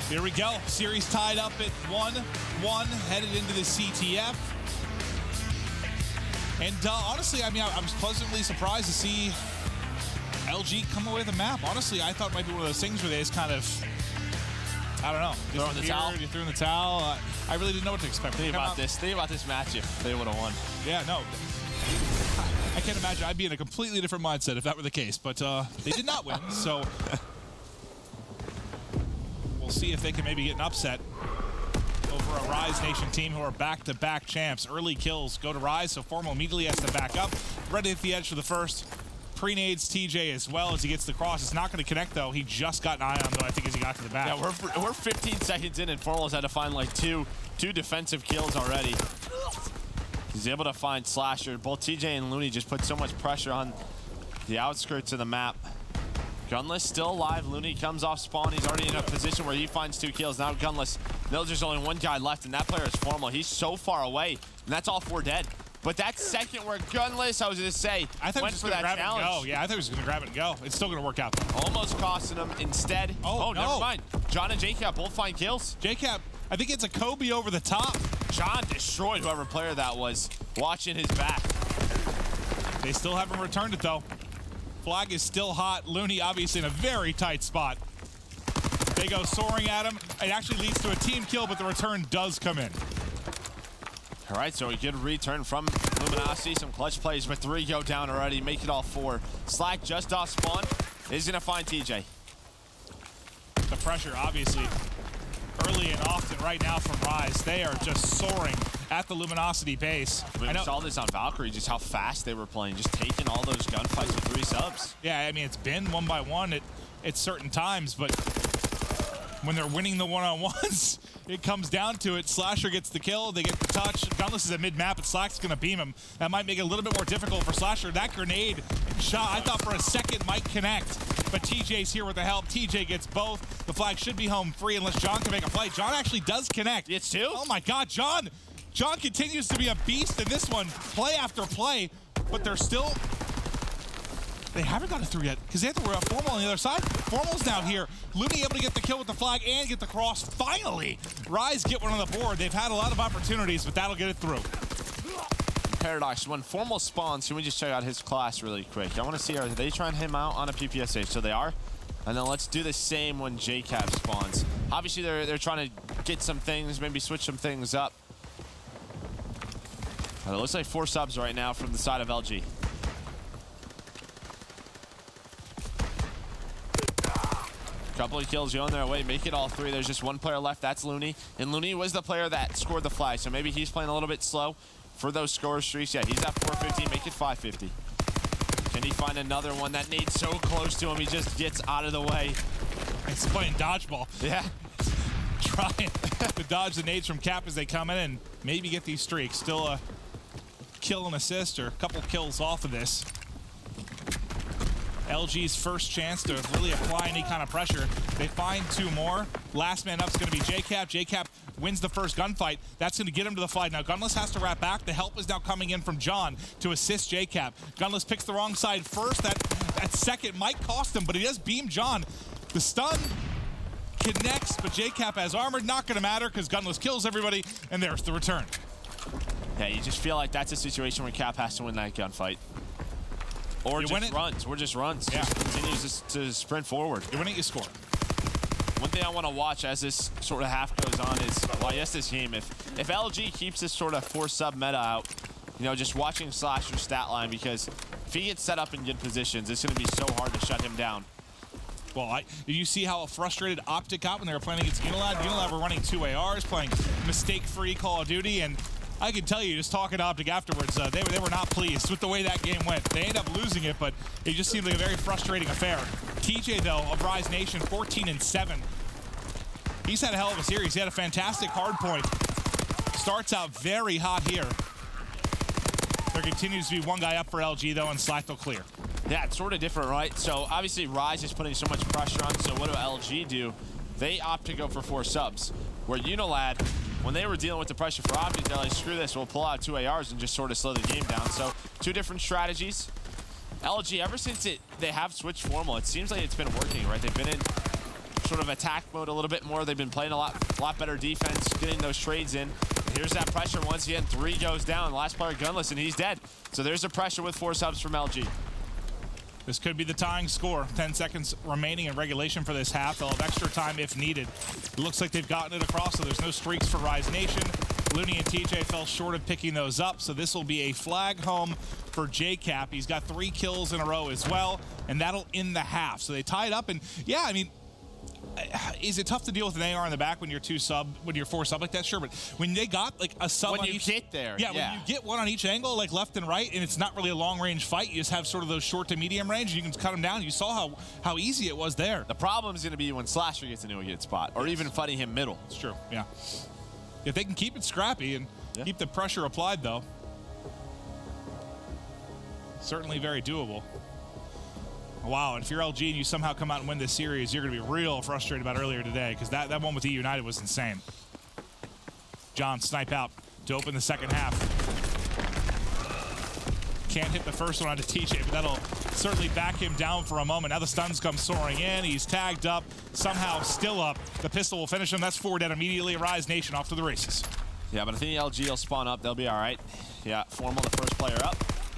[SPEAKER 1] Here we go. Series tied up at 1-1, headed into the CTF. And honestly, I mean, I was pleasantly surprised to see LG come away with a map. Honestly, I thought it might be one of those things where they just kind of I don't know.
[SPEAKER 2] Throw in the towel?
[SPEAKER 1] You threw in the towel. I really didn't know what to expect.
[SPEAKER 2] Think about this match if they would have won.
[SPEAKER 1] Yeah, no. I can't imagine. I'd be in a completely different mindset if that were the case. But they did not win, so we'll see if they can maybe get an upset over a Rise Nation team who are back-to-back champs. Early kills go to Rise, so Formal immediately has to back up. Ready at the edge for the first. Pre-nades TJ as well as he gets the cross. It's not going to connect, though. He just got an eye on, though, I think, as he got to the back.
[SPEAKER 2] Yeah, we're 15 seconds in, and Formal's had to find, like, two defensive kills already. He's able to find Slasher. Both TJ and Looney just put so much pressure on the outskirts of the map. Gunless still alive. Looney comes off spawn. He's already in a position where he finds 2 kills. Now Gunless knows there's only 1 guy left, and that player is Formal. He's so far away, and that's all 4 dead. But that second where Gunless, I was going to say,
[SPEAKER 1] I thought
[SPEAKER 2] went
[SPEAKER 1] he was
[SPEAKER 2] for
[SPEAKER 1] going to
[SPEAKER 2] that
[SPEAKER 1] grab
[SPEAKER 2] challenge.
[SPEAKER 1] it and go. Yeah, I thought he was going to grab it and go. It's still going to work out, though.
[SPEAKER 2] Almost costing him. Instead,
[SPEAKER 1] no.
[SPEAKER 2] Never mind. John and JCap both find kills.
[SPEAKER 1] JCap, I think it's a Kobe over the top.
[SPEAKER 2] John destroyed whoever player that was, watching his back.
[SPEAKER 1] They still haven't returned it, though. Flag is still hot. Looney obviously in a very tight spot. They go soaring at him. It actually leads to a team kill, but the return does come in.
[SPEAKER 2] All right, so a good return from Luminosity. Some clutch plays, but 3 go down already. Make it all 4. Slack just off spawn is going to find TJ.
[SPEAKER 1] The pressure, obviously, early and often right now from Rise. They are just soaring at the Luminosity base.
[SPEAKER 2] We saw this on Valkyrie, just how fast they were playing, just taking all those gunfights with 3 subs.
[SPEAKER 1] Yeah, I mean, it's been 1 by 1 at certain times, but when they're winning the one-on-ones, it comes down to it. Slasher gets the kill, they get the touch. Gunless is at mid-map, and Slack's going to beam him. That might make it a little bit more difficult for Slasher. That grenade shot, I thought for a second might connect, but TJ's here with the help. TJ gets both. The flag should be home free unless John can make a play. John actually does connect.
[SPEAKER 2] It's 2?
[SPEAKER 1] Oh my God, John continues to be a beast in this one, play after play, but they're still... They haven't got a 3 yet, because they have to wear a Formal on the other side. Formal's now here. Looney able to get the kill with the flag and get the cross. Finally, Rise get one on the board. They've had a lot of opportunities, but that'll get it through.
[SPEAKER 2] Paradox, when Formal spawns, can we just check out his class really quick? I want to see, are they trying him out on a PPSH? So they are. And then let's do the same when JCap spawns. Obviously, they're trying to get some things, maybe switch some things up. It looks like 4 subs right now from the side of LG. Couple of kills going their way, make it all 3. There's just 1 player left, that's Looney. And Looney was the player that scored the flag, so maybe he's playing a little bit slow for those score streaks. Yeah, he's at 450, make it 550. Can he find another one? That nade's so close to him, he just gets out of the way.
[SPEAKER 1] He's playing dodgeball.
[SPEAKER 2] Yeah.
[SPEAKER 1] Trying to dodge the nades from Cap as they come in and maybe get these streaks. Still a kill and assist, or a couple kills off of this. LG's first chance to really apply any kind of pressure. They find 2 more. Last man up is going to be JCap. JCap wins the first gunfight. That's going to get him to the flag. Now Gunless has to wrap back. The help is now coming in from John to assist JCap. Gunless picks the wrong side first. That second might cost him, but he does beam John. The stun connects, but JCap has armor. Not going to matter because Gunless kills everybody, and there's the return.
[SPEAKER 2] Yeah, you just feel like that's a situation where Cap has to win that gunfight. Or
[SPEAKER 1] you
[SPEAKER 2] just runs. Or just runs.
[SPEAKER 1] Yeah.
[SPEAKER 2] Just continues to sprint forward.
[SPEAKER 1] You win it, you score.
[SPEAKER 2] One thing I want to watch as this sort of half goes on is, well, I guess this game, if LG keeps this sort of 4 sub meta out, you know, just watching Slasher's stat line, because if he gets set up in good positions, it's going to be so hard to shut him down.
[SPEAKER 1] Well, did you see how frustrated Optic got when they were playing against Unilab? Unilab were running 2 ARs, playing mistake-free Call of Duty, and I can tell you, just talking to Optic afterwards, they were not pleased with the way that game went. They ended up losing it, but it just seemed like a very frustrating affair. TJ, though, of Rise Nation, 14-7. He's had a hell of a series. He had a fantastic hard point. Starts out very hot here. There continues to be 1 guy up for LG, though, and Slack will clear.
[SPEAKER 2] Yeah, it's sort of different, right? So, obviously, Rise is putting so much pressure on, so what do LG do? They opt to go for 4 subs, where Unilad, when they were dealing with the pressure for Optic, they're like, screw this, we'll pull out 2 ARs and just sort of slow the game down. So, 2 different strategies. LG, ever since they have switched Formal, it seems like it's been working, right? They've been in sort of attack mode a little bit more. They've been playing a lot better defense, getting those trades in. And here's that pressure once again. 3 goes down. Last player Gunless, and he's dead. So there's the pressure with 4 subs from LG.
[SPEAKER 1] This could be the tying score. 10 seconds remaining in regulation for this half. They'll have extra time if needed. It looks like they've gotten it across, so there's no streaks for Rise Nation. Looney and TJ fell short of picking those up, so this will be a flag home for JCap. He's got 3 kills in a row as well, and that'll end the half. So they tie it up, and yeah, I mean, is it tough to deal with an AR in the back when you're 4 sub like that? Sure, but when they got like a sub on each,
[SPEAKER 2] get there,
[SPEAKER 1] when you get one on each angle, like left and right, and it's not really a long range fight, you just have sort of those short to medium range. You can cut them down. You saw how easy it was there.
[SPEAKER 2] The problem is going to be when Slasher gets into a good spot, or even fighting him middle.
[SPEAKER 1] It's true. Yeah. If they can keep it scrappy and keep the pressure applied, though, certainly very doable. Wow, and if you're LG and you somehow come out and win this series, you're going to be real frustrated about earlier today, because that one with E United was insane. John snipe out to open the second half. Can't hit the first one onto TJ, but that'll certainly back him down for a moment. Now the stuns come soaring in. He's tagged up, somehow still up. The pistol will finish him. That's 4 dead immediately. Rise Nation off to the races.
[SPEAKER 2] Yeah, but I think LG will spawn up. They'll be all right. Yeah, Formal, the first player up.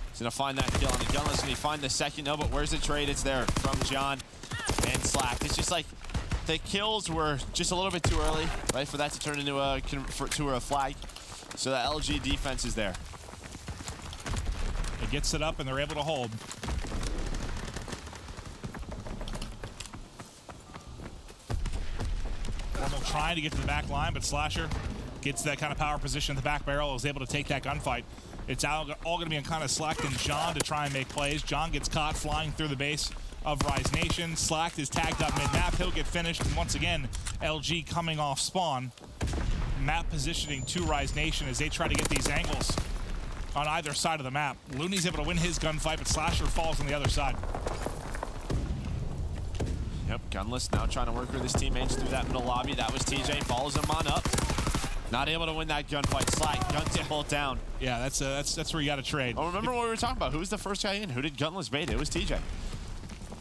[SPEAKER 2] He's going to find that kill on the gunless, and he find the second. No, but where's the trade? It's there from John and Slack. It's just like the kills were just a little bit too early, right, for that to turn into a flag. So the LG defense is there.
[SPEAKER 1] It gets it up, and they're able to hold. Formal trying to get to the back line, but Slasher gets that kind of power position in the back barrel, is able to take that gunfight. It's all going to be on kind of Slack and John to try and make plays. John gets caught flying through the base of Rise Nation. Slack is tagged up mid-map. He'll get finished. And once again, LG coming off spawn. Map positioning to Rise Nation as they try to get these angles on either side of the map. Looney's able to win his gunfight, but Slasher falls on the other side.
[SPEAKER 2] Yep, Gunless now trying to work with his teammates through that middle lobby. That was TJ. Follows him on up. Not able to win that gunfight. Slack, guns it both down.
[SPEAKER 1] Yeah, that's where you got to trade.
[SPEAKER 2] Oh, remember what we were talking about? Who was the first guy in? Who did Gunless bait? It was TJ.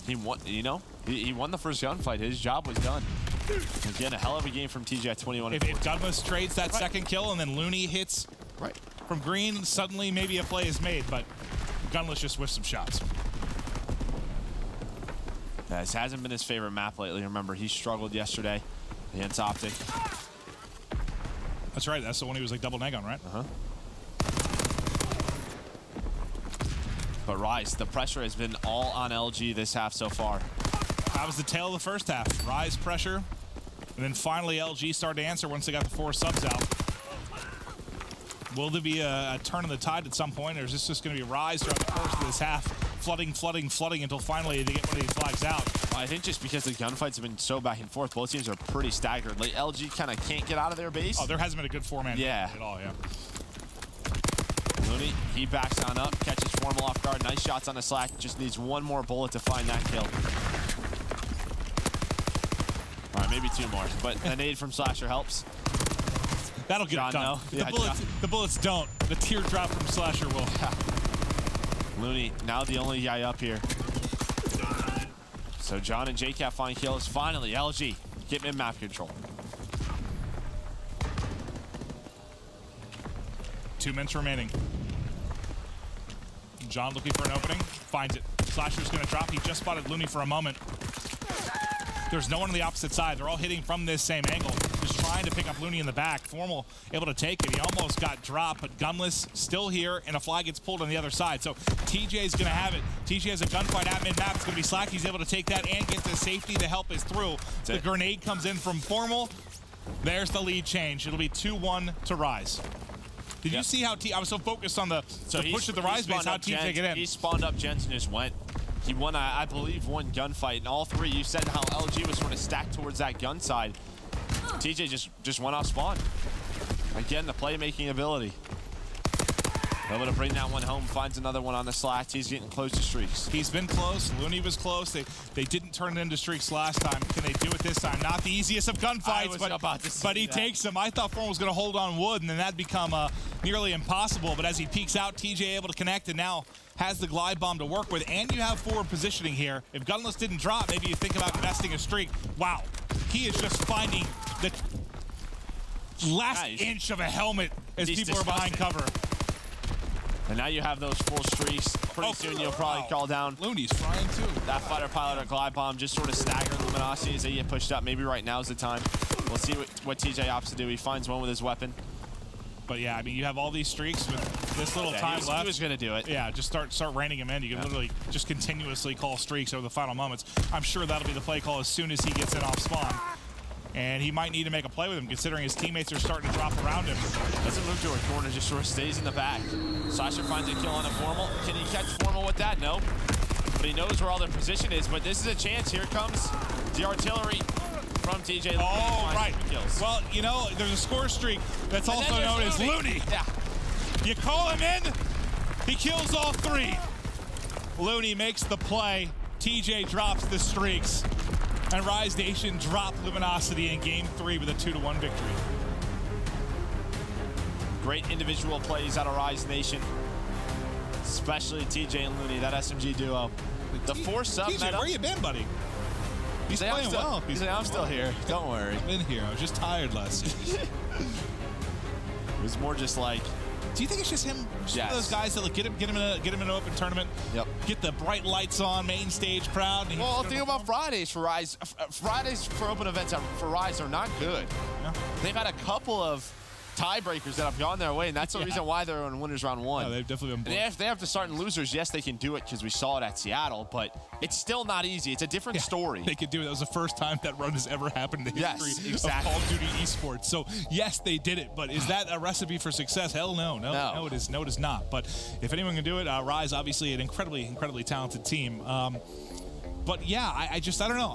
[SPEAKER 2] He won, you know, he won the first gunfight. His job was done. Again, a hell of a game from TJ at 21.
[SPEAKER 1] If Gunless trades that second kill and then Looney hits from green, suddenly maybe a play is made, but Gunless just whiffed some shots.
[SPEAKER 2] Yeah, this hasn't been his favorite map lately. Remember, he struggled yesterday against Optic.
[SPEAKER 1] That's right. That's the one he was like double neg on, right?
[SPEAKER 2] Uh-huh. But Rise, the pressure has been all on LG this half so far.
[SPEAKER 1] That was the tail of the first half. Rise pressure. And then finally LG started to answer once they got the 4 subs out. Will there be a turn of the tide at some point, or is this just going to be Rise throughout the course of this half? Flooding until finally they get one of these flags out.
[SPEAKER 2] Well, I think just because the gunfights have been so back and forth, both teams are pretty staggered. Like LG kind of can't get out of their base.
[SPEAKER 1] Oh, there hasn't been a good 4-man at all, yeah.
[SPEAKER 2] Looney, he backs on up, catches Formal off guard. Nice shots on the Slack. Just needs one more bullet to find that kill. All right, maybe 2 more, but a nade from Slasher helps.
[SPEAKER 1] That'll get
[SPEAKER 2] John,
[SPEAKER 1] it done.
[SPEAKER 2] no. Yeah,
[SPEAKER 1] the bullets don't. The teardrop from Slasher will.
[SPEAKER 2] Looney, now the only guy up here. So John and JCap find kills. Finally, LG, get mid-map control.
[SPEAKER 1] 2 minutes remaining. John looking for an opening. Finds it. Slasher's going to drop. He just spotted Looney for a moment. There's no one on the opposite side. They're all hitting from this same angle. Just trying to pick up Looney in the back. Formal able to take it. He almost got dropped, but Gunless still here, and a flag gets pulled on the other side. So TJ's going to have it. TJ has a gunfight at mid-map. It's going to be Slack. He's able to take that and get the safety to help us through. The grenade comes in from Formal. There's the lead change. It'll be 2-1 to Rise. Did you see how I was so focused on the push of the Rise base, how TJ get in?
[SPEAKER 2] He spawned up Jens and just went. He won, I believe, 1 gunfight, and all 3, you said how LG was sort of stacked towards that gun side. TJ just went off spawn. Again, the playmaking ability. Able to bring that one home, finds another one on the Slack. He's getting close to streaks.
[SPEAKER 1] He's been close. Looney was close. They didn't turn it into streaks last time. Can they do it this time? Not the easiest of gunfights, but he takes them. I thought Formal was going to hold on wood, and then that'd become nearly impossible. But as he peeks out, TJ able to connect, and now has the glide bomb to work with, and you have forward positioning here. If Gunless didn't drop, maybe you think about investing a streak. Wow, he is just finding the last inch of a helmet as people are behind cover.
[SPEAKER 2] And now you have those full streaks. Pretty soon you'll probably call down.
[SPEAKER 1] Looney's frying too.
[SPEAKER 2] That fighter pilot or glide bomb, just sort of staggering Luminosity as they get pushed up. Maybe right now is the time. We'll see what TJ opts to do. He finds one with his weapon.
[SPEAKER 1] But yeah, I mean, you have all these streaks with this little time left.
[SPEAKER 2] He was going to do it.
[SPEAKER 1] Yeah, just start reining him in. You can literally just continuously call streaks over the final moments. I'm sure that'll be the play call as soon as he gets in off spawn. And he might need to make a play with him, considering his teammates are starting to drop around him.
[SPEAKER 2] Doesn't move to a corner, just sort of stays in the back. Sasha finds a kill on a Formal. Can he catch Formal with that? No. But he knows where all their position is. But this is a chance. Here comes the artillery from TJ.
[SPEAKER 1] Oh, right. Kills. Well, you know, there's a score streak that's also known as Looney.
[SPEAKER 2] Yeah.
[SPEAKER 1] You call him in, he kills all three. Looney makes the play. TJ drops the streaks. And Rise Nation drop Luminosity in Game 3 with a 2-1 victory.
[SPEAKER 2] Great individual plays out of Rise Nation, especially TJ and Looney, that SMG duo. The 4-sub
[SPEAKER 1] TJ,
[SPEAKER 2] meta.
[SPEAKER 1] where you been, buddy? He's playing well.
[SPEAKER 2] He's like, I'm still here. Don't worry.
[SPEAKER 1] I've been here. I was just tired last season.
[SPEAKER 2] It was more just like.
[SPEAKER 1] Do you think it's just him? Just one of those guys that like, get him in an open tournament.
[SPEAKER 2] Yep.
[SPEAKER 1] Get the bright lights on, main stage crowd. And
[SPEAKER 2] well, think about Fridays for Rise. Fridays for open events for Rise are not good.
[SPEAKER 1] Yeah.
[SPEAKER 2] They've had a couple of tiebreakers that have gone their way, and that's the reason why they're in winners round 1.
[SPEAKER 1] No, they've definitely been.
[SPEAKER 2] And if they have to start in losers, yes, they can do it because we saw it at Seattle, but it's still not easy. It's a different story.
[SPEAKER 1] They could do it. That was the first time that run has ever happened in the history
[SPEAKER 2] of
[SPEAKER 1] Call of Duty esports. So yes, they did it, but is that a recipe for success? Hell no. No, it is. No, it is not. But if anyone can do it, Rise, obviously an incredibly talented team. But yeah, I don't know.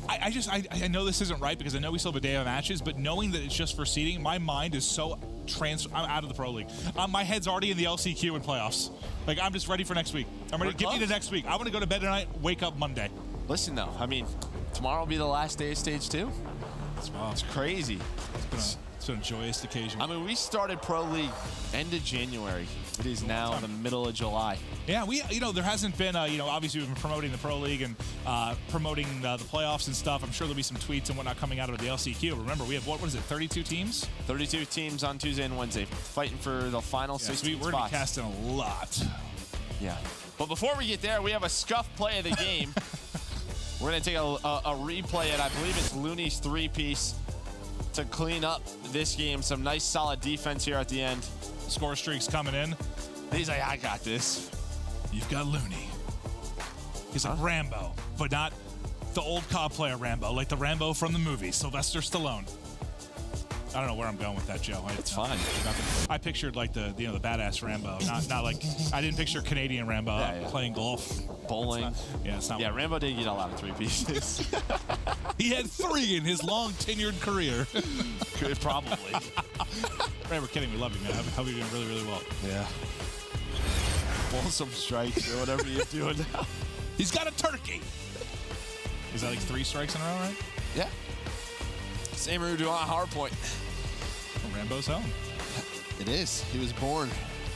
[SPEAKER 1] I know this isn't right because I know we still have a day of matches, but knowing that it's just for seeding, my mind is so I'm out of the Pro League. My head's already in the LCQ and playoffs. Like, I'm just ready for next week. I'm ready to give me the next week. I want to go to bed tonight, wake up Monday.
[SPEAKER 2] Listen, though, I mean, tomorrow will be the last day of Stage 2. It's crazy.
[SPEAKER 1] It's been a joyous occasion.
[SPEAKER 2] I mean, we started Pro League end of January. It is now the middle of July.
[SPEAKER 1] Yeah, there hasn't been, obviously we've been promoting the Pro League and promoting the playoffs and stuff. I'm sure there'll be some tweets and whatnot coming out of the LCQ. Remember, we have, what is it, 32 teams?
[SPEAKER 2] 32 teams on Tuesday and Wednesday, fighting for the final 16
[SPEAKER 1] spots. We're going to be casting a lot.
[SPEAKER 2] Yeah. But before we get there, we have a scuff play of the game. We're going to take a replay at, I believe it's Looney's 3-piece to clean up this game. Some nice, solid defense here at the end.
[SPEAKER 1] Score streaks coming in.
[SPEAKER 2] He's like, I got this.
[SPEAKER 1] You've got Looney. He's like Rambo, but not the old COD player Rambo, like the Rambo from the movie, Sylvester Stallone. I don't know where I'm going with that, Joe.
[SPEAKER 2] It's fine.
[SPEAKER 1] I pictured like the badass Rambo, not like I didn't picture Canadian Rambo playing golf,
[SPEAKER 2] bowling.
[SPEAKER 1] It's not.
[SPEAKER 2] Yeah, Rambo did get a lot of 3-pieces.
[SPEAKER 1] He had 3 in his long tenured career.
[SPEAKER 2] Probably.
[SPEAKER 1] Ray, we're kidding. We love you, man. I hope you're doing really, really well.
[SPEAKER 2] Yeah. Pull some strikes or whatever you're doing now.
[SPEAKER 1] He's got a turkey. Is that like 3 strikes in a row, right?
[SPEAKER 2] Yeah. Same route on hard point.
[SPEAKER 1] Rambo's home.
[SPEAKER 2] It is. He was born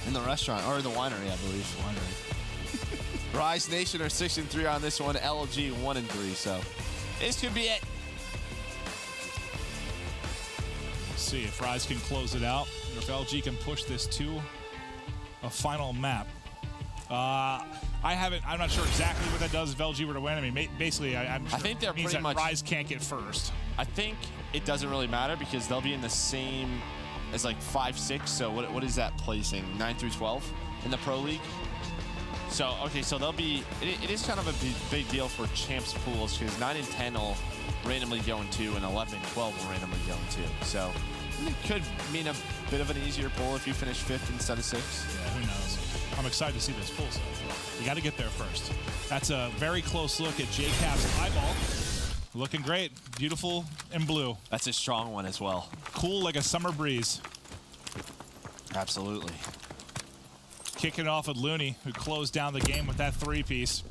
[SPEAKER 2] in the restaurant, or the winery, I believe. Winery. Rise Nation are 6-3 on this one. LG 1-3. So this could be it.
[SPEAKER 1] Let's see if Rise can close it out, or if LG can push this to a final map. I'm not sure exactly what that does if LG were to win. I mean, basically, I'm sure
[SPEAKER 2] I think they're
[SPEAKER 1] means
[SPEAKER 2] pretty much.
[SPEAKER 1] Rise can't get first.
[SPEAKER 2] I think it doesn't really matter because they'll be in the same as like 5-6. So what is that placing? 9 through 12 in the Pro League. So okay, so they'll be. It is kind of a big deal for champs pools because 9 and 10 will randomly go in 2, and 11 and 12 will randomly go in 2. So it could mean a bit of an easier pool if you finish 5th instead of 6th.
[SPEAKER 1] Yeah, who knows? I'm excited to see this pool. So you got to get there first. That's a very close look at JCap's eyeball. Looking great, beautiful and blue.
[SPEAKER 2] That's a strong one as well.
[SPEAKER 1] Cool like a summer breeze.
[SPEAKER 2] Absolutely.
[SPEAKER 1] Kicking it off with Looney, who closed down the game with that 3-piece.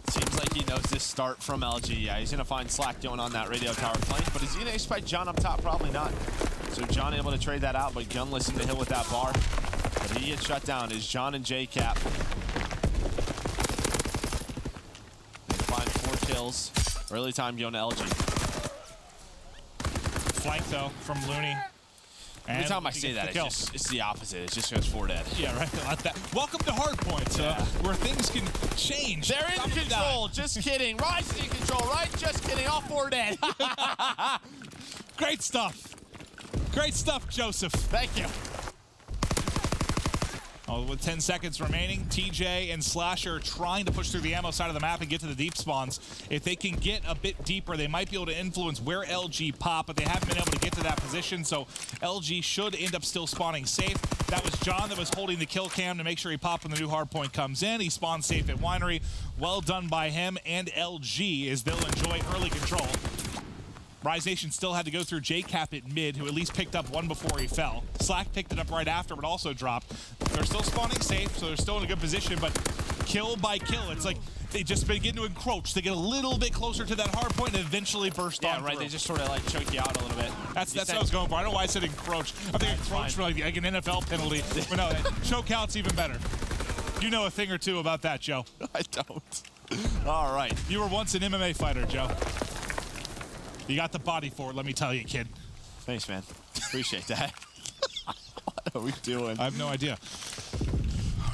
[SPEAKER 2] Seems like he knows this start from LG. Yeah, he's going to find Slack going on that radio tower flank, but is he going to expect John up top? Probably not. So John able to trade that out, but Gunless in the hill with that bar. But he gets shut down. Is John and JCap. They find 4 kills. Early time going to LG.
[SPEAKER 1] Flank, though, from Looney.
[SPEAKER 2] Every time I say that, it's the opposite. It just goes 4 dead.
[SPEAKER 1] Yeah, right. Welcome to Hardpoint, where things can change.
[SPEAKER 2] They're in control. Just kidding. Rise is in control, right? Just kidding. All 4 dead.
[SPEAKER 1] Great stuff. Great stuff, Joseph.
[SPEAKER 2] Thank you.
[SPEAKER 1] Oh, with 10 seconds remaining, TJ and Slasher trying to push through the ammo side of the map and get to the deep spawns. If they can get a bit deeper, they might be able to influence where LG pop, but they haven't been able to get to that position, so LG should end up still spawning safe. That was John that was holding the kill cam to make sure he popped when the new hardpoint comes in. He spawned safe at Winery. Well done by him and LG as they'll enjoy early control. Rise Nation still had to go through JCap at mid, who at least picked up one before he fell. Slack picked it up right after, but also dropped. They're still spawning safe, so they're still in a good position, but kill by kill, it's like they just begin to encroach. They get a little bit closer to that hard point and eventually burst on
[SPEAKER 2] right.
[SPEAKER 1] through.
[SPEAKER 2] They just sort of like choke you out a little bit.
[SPEAKER 1] That's what I was going for. I don't know why I said encroach. I think encroach for like an NFL penalty. But no, choke out's even better. You know a thing or two about that, Joe.
[SPEAKER 2] I don't. All right.
[SPEAKER 1] You were once an MMA fighter, Joe. You got the body for it, let me tell you, kid.
[SPEAKER 2] Thanks, man. Appreciate that. What are we doing?
[SPEAKER 1] I have no idea.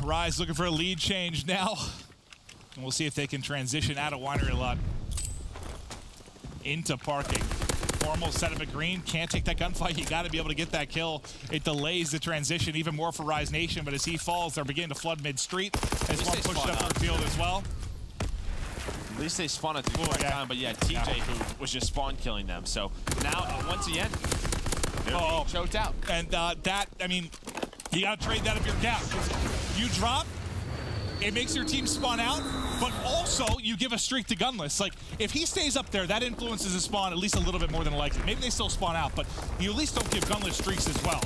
[SPEAKER 1] Rise looking for a lead change now. And we'll see if they can transition out of Winery lot into parking. Formal setup at green. Can't take that gunfight. You got to be able to get that kill. It delays the transition even more for Rise Nation, but as he falls, they're beginning to flood mid-street. As one pushed up the field as well.
[SPEAKER 2] At least they spawn at the correct time, but yeah, TJ who was just spawn killing them. So now, once again, they're being choked out.
[SPEAKER 1] And that, I mean, you got to trade that up your gap. You drop, it makes your team spawn out, but also you give a streak to Gunless. Like, if he stays up there, that influences his spawn at least a little bit more than likely. Maybe they still spawn out, but you at least don't give Gunless streaks as well.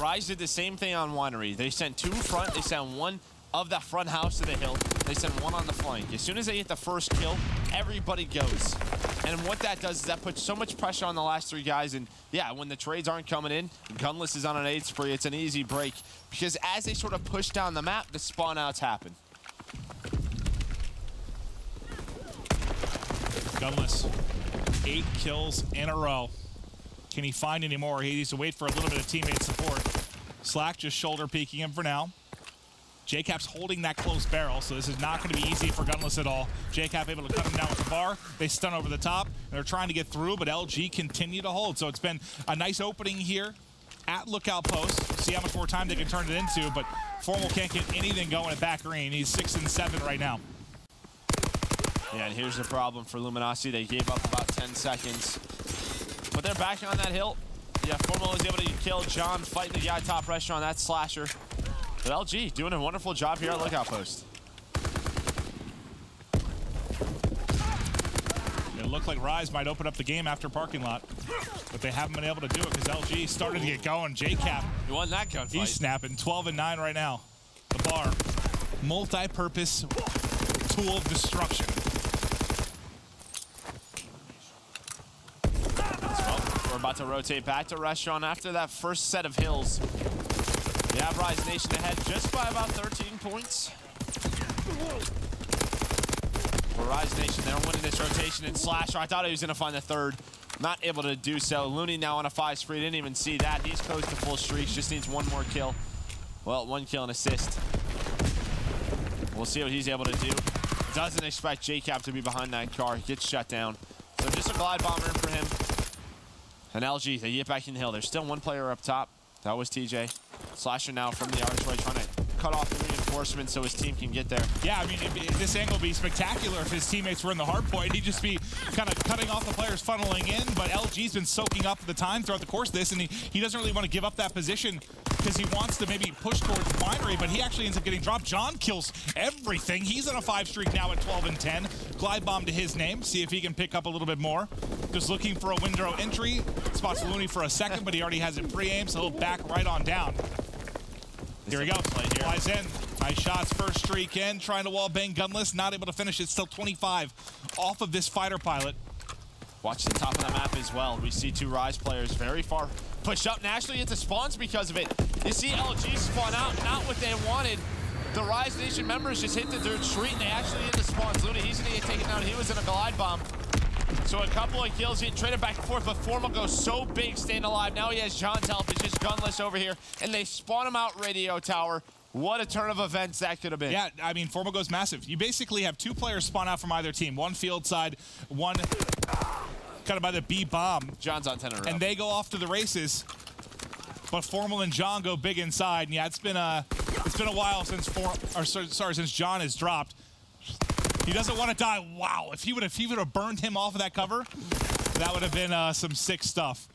[SPEAKER 2] Rise did the same thing on Winery. They sent 2 front, they sent 1 of that front house to the hill. They send 1 on the flank. As soon as they hit the first kill, everybody goes. And what that does is that puts so much pressure on the last 3 guys. And yeah, when the trades aren't coming in, Gunless is on an 8 spree. It's an easy break because as they sort of push down the map, the spawn outs happen.
[SPEAKER 1] Gunless, 8 kills in a row. Can he find any more? He needs to wait for a little bit of teammate support. Slack just shoulder peeking him for now. JCap's holding that close barrel, so this is not going to be easy for Gunless at all. JCap able to cut him down with the bar. They stun over the top, and they're trying to get through, but LG continue to hold. So it's been a nice opening here at Lookout Post. See how much more time they can turn it into, but Formal can't get anything going at back green. He's 6 and 7 right now.
[SPEAKER 2] Yeah, and here's the problem for Luminosity. They gave up about 10 seconds, but they're back on that hill. Yeah, Formal is able to kill John, fighting the guy top pressure on that Slasher. But LG doing a wonderful job here at Lookout Post.
[SPEAKER 1] It looked like Rise might open up the game after parking lot, but they haven't been able to do it because LG started to get going. JCap,
[SPEAKER 2] he won that gunfight.
[SPEAKER 1] He's snapping. 12 and 9 right now. The bar, multi-purpose tool of destruction.
[SPEAKER 2] We're about to rotate back to Restaurant after that first set of hills. You have Rise Nation ahead just by about 13 points. For Rise Nation, they're winning this rotation in Slasher. I thought he was going to find the 3rd. Not able to do so. Looney now on a 5 spree. Didn't even see that. He's close to full streaks. Just needs 1 more kill. Well, 1 kill and assist. We'll see what he's able to do. Doesn't expect JCap to be behind that car. He gets shut down. So just a glide bomber in for him. And LG, they get back in the hill. There's still 1 player up top. That was TJ. Slasher now from the archway trying to cut off the reinforcements so his team can get there.
[SPEAKER 1] Yeah, I mean, this angle would be spectacular if his teammates were in the hard point. He'd just be kind of cutting off the players funneling in, but LG's been soaking up the time throughout the course of this, and he doesn't really want to give up that position because he wants to maybe push towards Winery, but he actually ends up getting dropped. John kills everything. He's on a 5 streak now at 12 and 10. Glide bomb to his name. See if he can pick up a little bit more. Just looking for a window entry. Spots Looney for a second, but he already has it pre-aimed, so he'll back right on down. Here we go. Flies in. Nice shots. First streak in. Trying to wall bang Gunless. Not able to finish it. Still 25 off of this fighter pilot.
[SPEAKER 2] Watch the top of the map as well. We see 2 Rise players very far pushed up. Naturally, it's the spawns because of it. You see LG spawn out. Not what they wanted. The Rise Nation members just hit the dirt street, and they actually hit the spawns. Looney, he's going to get taken down. He was in a glide bomb. So a couple of kills getting traded back and forth, but Formal goes so big staying alive. Now he has John's help. It's just gunless over here, and they spawn him out radio tower. What a turn of events that could have been.
[SPEAKER 1] Yeah, I mean, Formal goes massive. You basically have 2 players spawn out from either team. One field side, one kind of by the B bomb.
[SPEAKER 2] John's on 10 in a row.
[SPEAKER 1] And they go off to the races. But Formal and John go big inside. And yeah, it's been a while since since John has dropped. He doesn't want to die. Wow, if he would have burned him off of that cover, that would have been some sick stuff.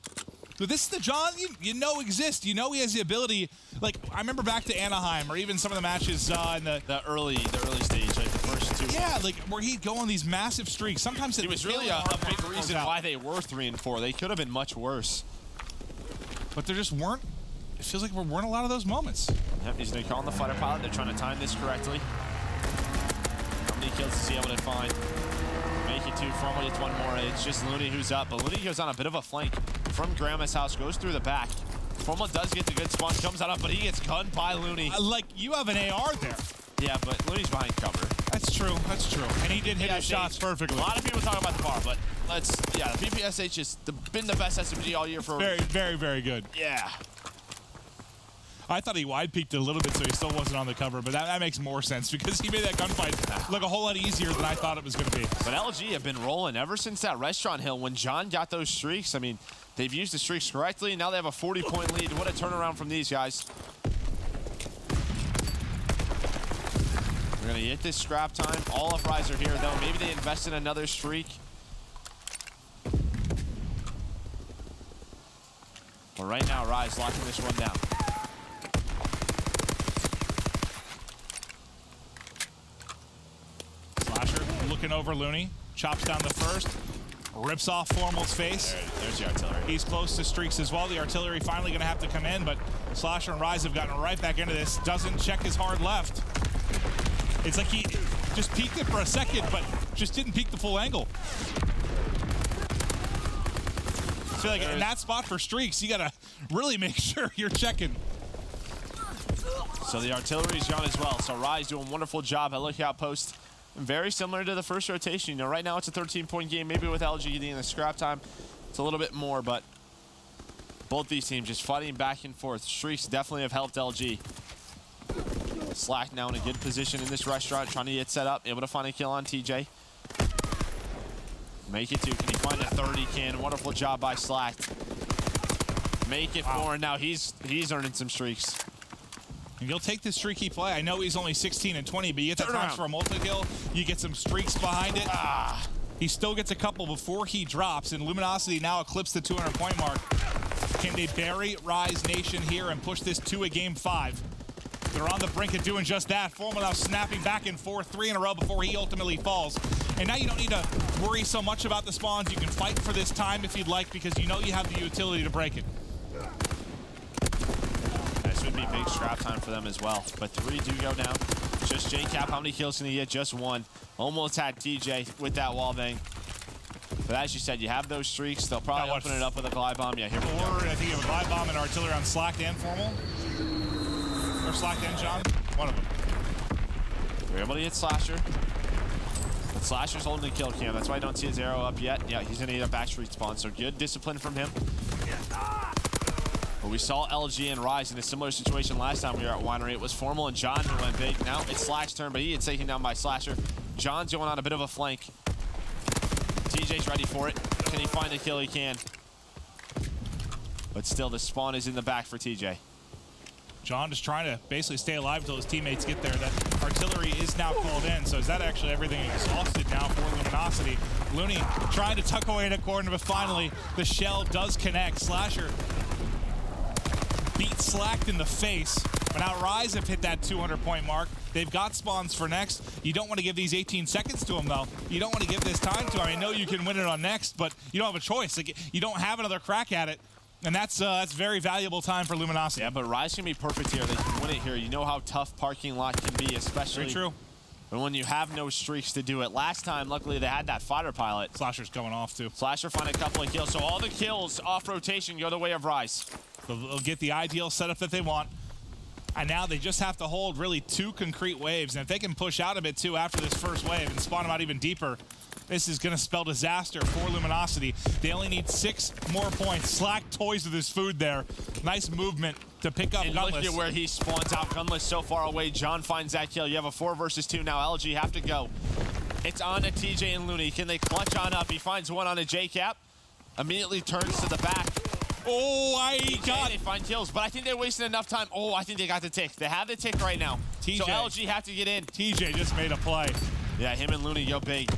[SPEAKER 1] So this is the John you know exists. You know he has the ability. Like, I remember back to Anaheim, or even some of the matches in
[SPEAKER 2] the early stage, like the first 2.
[SPEAKER 1] Yeah, like where he'd go on these massive streaks. Sometimes
[SPEAKER 2] it was really a big reason why they were 3 and 4. They could have been much worse.
[SPEAKER 1] But there just weren't. It feels like there weren't a lot of those moments.
[SPEAKER 2] Yep, he's going to call on the fighter pilot. They're trying to time this correctly. How many kills is he able to find? Make it 2. Formal gets 1 more. It's just Looney who's up. But Looney goes on a bit of a flank from Grandma's house, goes through the back. Formal does get the good spawn, comes out up, but he gets gunned by Looney.
[SPEAKER 1] Like, you have an AR there.
[SPEAKER 2] Yeah, but Looney's behind cover.
[SPEAKER 1] That's true. That's true. And he did hit his shots perfectly.
[SPEAKER 2] A lot of people talk about the bar, but the PPSH has been the best SMG all year for
[SPEAKER 1] very, very, very good.
[SPEAKER 2] Yeah.
[SPEAKER 1] I thought he wide peeked a little bit, so he still wasn't on the cover, but that makes more sense because he made that gunfight look a whole lot easier than I thought it was going to be.
[SPEAKER 2] But LG have been rolling ever since that restaurant hill when John got those streaks. I mean, they've used the streaks correctly, and now they have a 40-point lead. What a turnaround from these guys. We're going to get this scrap time. All of Rise are here, though. Maybe they invest in another streak. But right now, Rise locking this one down.
[SPEAKER 1] Slasher looking over Looney. Chops down the first. Rips off Formal's face.
[SPEAKER 2] There's the artillery.
[SPEAKER 1] He's close to streaks as well. The artillery finally going to have to come in, but Slasher and Rise have gotten right back into this. Doesn't check his hard left. It's like he just peeked it for a second, but just didn't peek the full angle. I feel like in that spot for streaks, you got to really make sure you're checking.
[SPEAKER 2] So the artillery's gone as well. So Rise doing a wonderful job at lookout post. Very similar to the first rotation. You know, right now it's a 13-point game. Maybe with LG getting the scrap time, it's a little bit more, but both these teams just fighting back and forth. Streaks definitely have helped LG. Slack now in a good position in this restaurant, trying to get set up, able to find a kill on TJ. Make it 2. Can he find a 3rd? He can. Wonderful job by Slack. Make it 4, and now he's earning some streaks.
[SPEAKER 1] And you'll take this streaky play. I know he's only 16 and 20, but you get the times for a multi-kill. You get some streaks behind it. He still gets a couple before he drops, and Luminosity now eclipsed the 200-point mark. Can they bury Rise Nation here and push this to a game 5? They're on the brink of doing just that. Formal now snapping back and forth 3 in a row before he ultimately falls. And now you don't need to worry so much about the spawns. You can fight for this time if you'd like, because you know you have the utility to break it.
[SPEAKER 2] This would be big scrap time for them as well. But 3 do go down. Just JCap, how many kills can he get? Just 1. Almost had TJ with that wall bang. But as you said, you have those streaks. They'll probably open it up with a glide bomb. Yeah, here we go.
[SPEAKER 1] Or I think you have a glide bomb and artillery on Slack and Formal. Or Slack and John. One of them.
[SPEAKER 2] We're able to hit Slasher. But Slasher's holding the kill cam. That's why I don't see his arrow up yet. Yeah, he's going to need a back street spawn. So good discipline from him. But we saw LG and Rise in a similar situation last time we were at Winery. It was Formal and John who went big. Now it's Slack's turn, but he gets taken down by Slasher. John's going on a bit of a flank. TJ's ready for it. Can he find the kill? He can. But still, the spawn is in the back for TJ.
[SPEAKER 1] John just trying to basically stay alive until his teammates get there. That artillery is now called in, so is that actually everything exhausted now for Luminosity? Looney trying to tuck away in a corner, but finally the shell does connect. Slasher beat Slacked in the face. But now Rise have hit that 200-point mark. They've got spawns for next. You don't want to give these 18 seconds to them, though. You don't want to give this time to them. I know you can win it on next, but you don't have a choice. Like, you don't have another crack at it. And that's very valuable time for Luminosity.
[SPEAKER 2] Yeah, but Rise can be perfect here. They can win it here. You know how tough parking lot can be, especially when you have no streaks to do it. Last time, luckily, they had that fighter pilot.
[SPEAKER 1] Slasher's going off, too.
[SPEAKER 2] Slasher find a couple of kills. So all the kills off rotation go the way of Rise.
[SPEAKER 1] They'll get the ideal setup that they want. And now they just have to hold really 2 concrete waves. And if they can push out a bit, too, after this first wave and spawn them out even deeper, this is going to spell disaster for Luminosity. They only need 6 more points. Slack toys with his food there. Nice movement to pick up
[SPEAKER 2] and
[SPEAKER 1] Gunless.
[SPEAKER 2] Look at where he spawns out. Gunless so far away. John finds that kill. You have a 4 versus 2 now. LG have to go. It's on to TJ and Looney. Can they clutch on up? He finds one on a JCap. Immediately turns to the back.
[SPEAKER 1] Oh,
[SPEAKER 2] They find kills, but I think they wasted enough time. Oh, I think they got the tick. They have the tick right now.
[SPEAKER 1] TJ.
[SPEAKER 2] So LG have to get in.
[SPEAKER 1] TJ just made a play.
[SPEAKER 2] Yeah, him and Looney go big.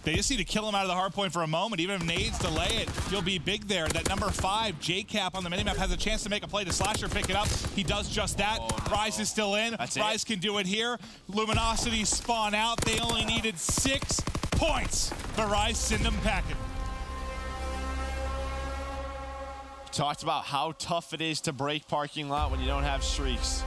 [SPEAKER 1] They just need to kill him out of the hard point for a moment. Even if nades delay it, you'll be big there. That number 5, JCap on the minimap, has a chance to make a play to Slasher pick it up. He does just that.
[SPEAKER 2] Oh, no.
[SPEAKER 1] Rise is still in. Rise can do it here. Luminosity spawn out. They only needed 6 points, but Rise send them packing.
[SPEAKER 2] Talked about how tough it is to break parking lot when you don't have streaks.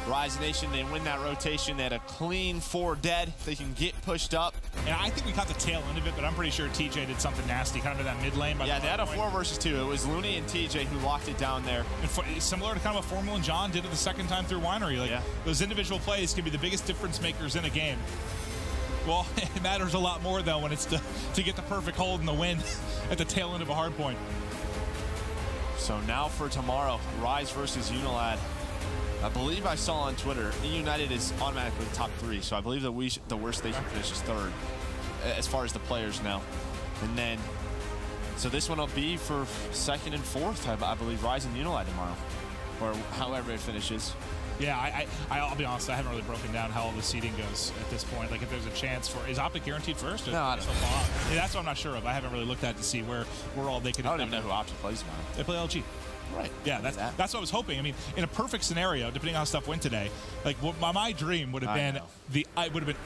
[SPEAKER 2] Rise Nation, they win that rotation. They had a clean 4 dead. They can get pushed up.
[SPEAKER 1] And I think we caught the tail end of it, but I'm pretty sure TJ did something nasty, kind of in that mid lane.
[SPEAKER 2] Yeah, they had a 4 versus 2. It was Looney and TJ who locked it down there.
[SPEAKER 1] And similar to kind of what Formula and John did it the second time through Winery. Like, those individual plays can be the biggest difference makers in a game. Well, it matters a lot more, though, when it's to get the perfect hold and the win at the tail end of a hard point.
[SPEAKER 2] So now for tomorrow, Rise versus Unilad. I believe I saw on Twitter, United is automatically top 3, so I believe the worst they can finish is 3rd, as far as the players know. And then, so this one will be for 2nd and 4th, I believe, Rise and Unilad tomorrow, or however it finishes.
[SPEAKER 1] Yeah, I'll be honest, I haven't really broken down how all the seeding goes at this point. Like, if there's a chance for, is Optic guaranteed first?
[SPEAKER 2] No, I don't know.
[SPEAKER 1] Yeah, that's what I'm not sure of. I haven't really looked at to see where all they could.
[SPEAKER 2] I don't even know who Optic plays now.
[SPEAKER 1] They play LG. Right. Yeah, that's what I was hoping. I mean, in a perfect scenario, depending on how stuff went today, like my dream would have been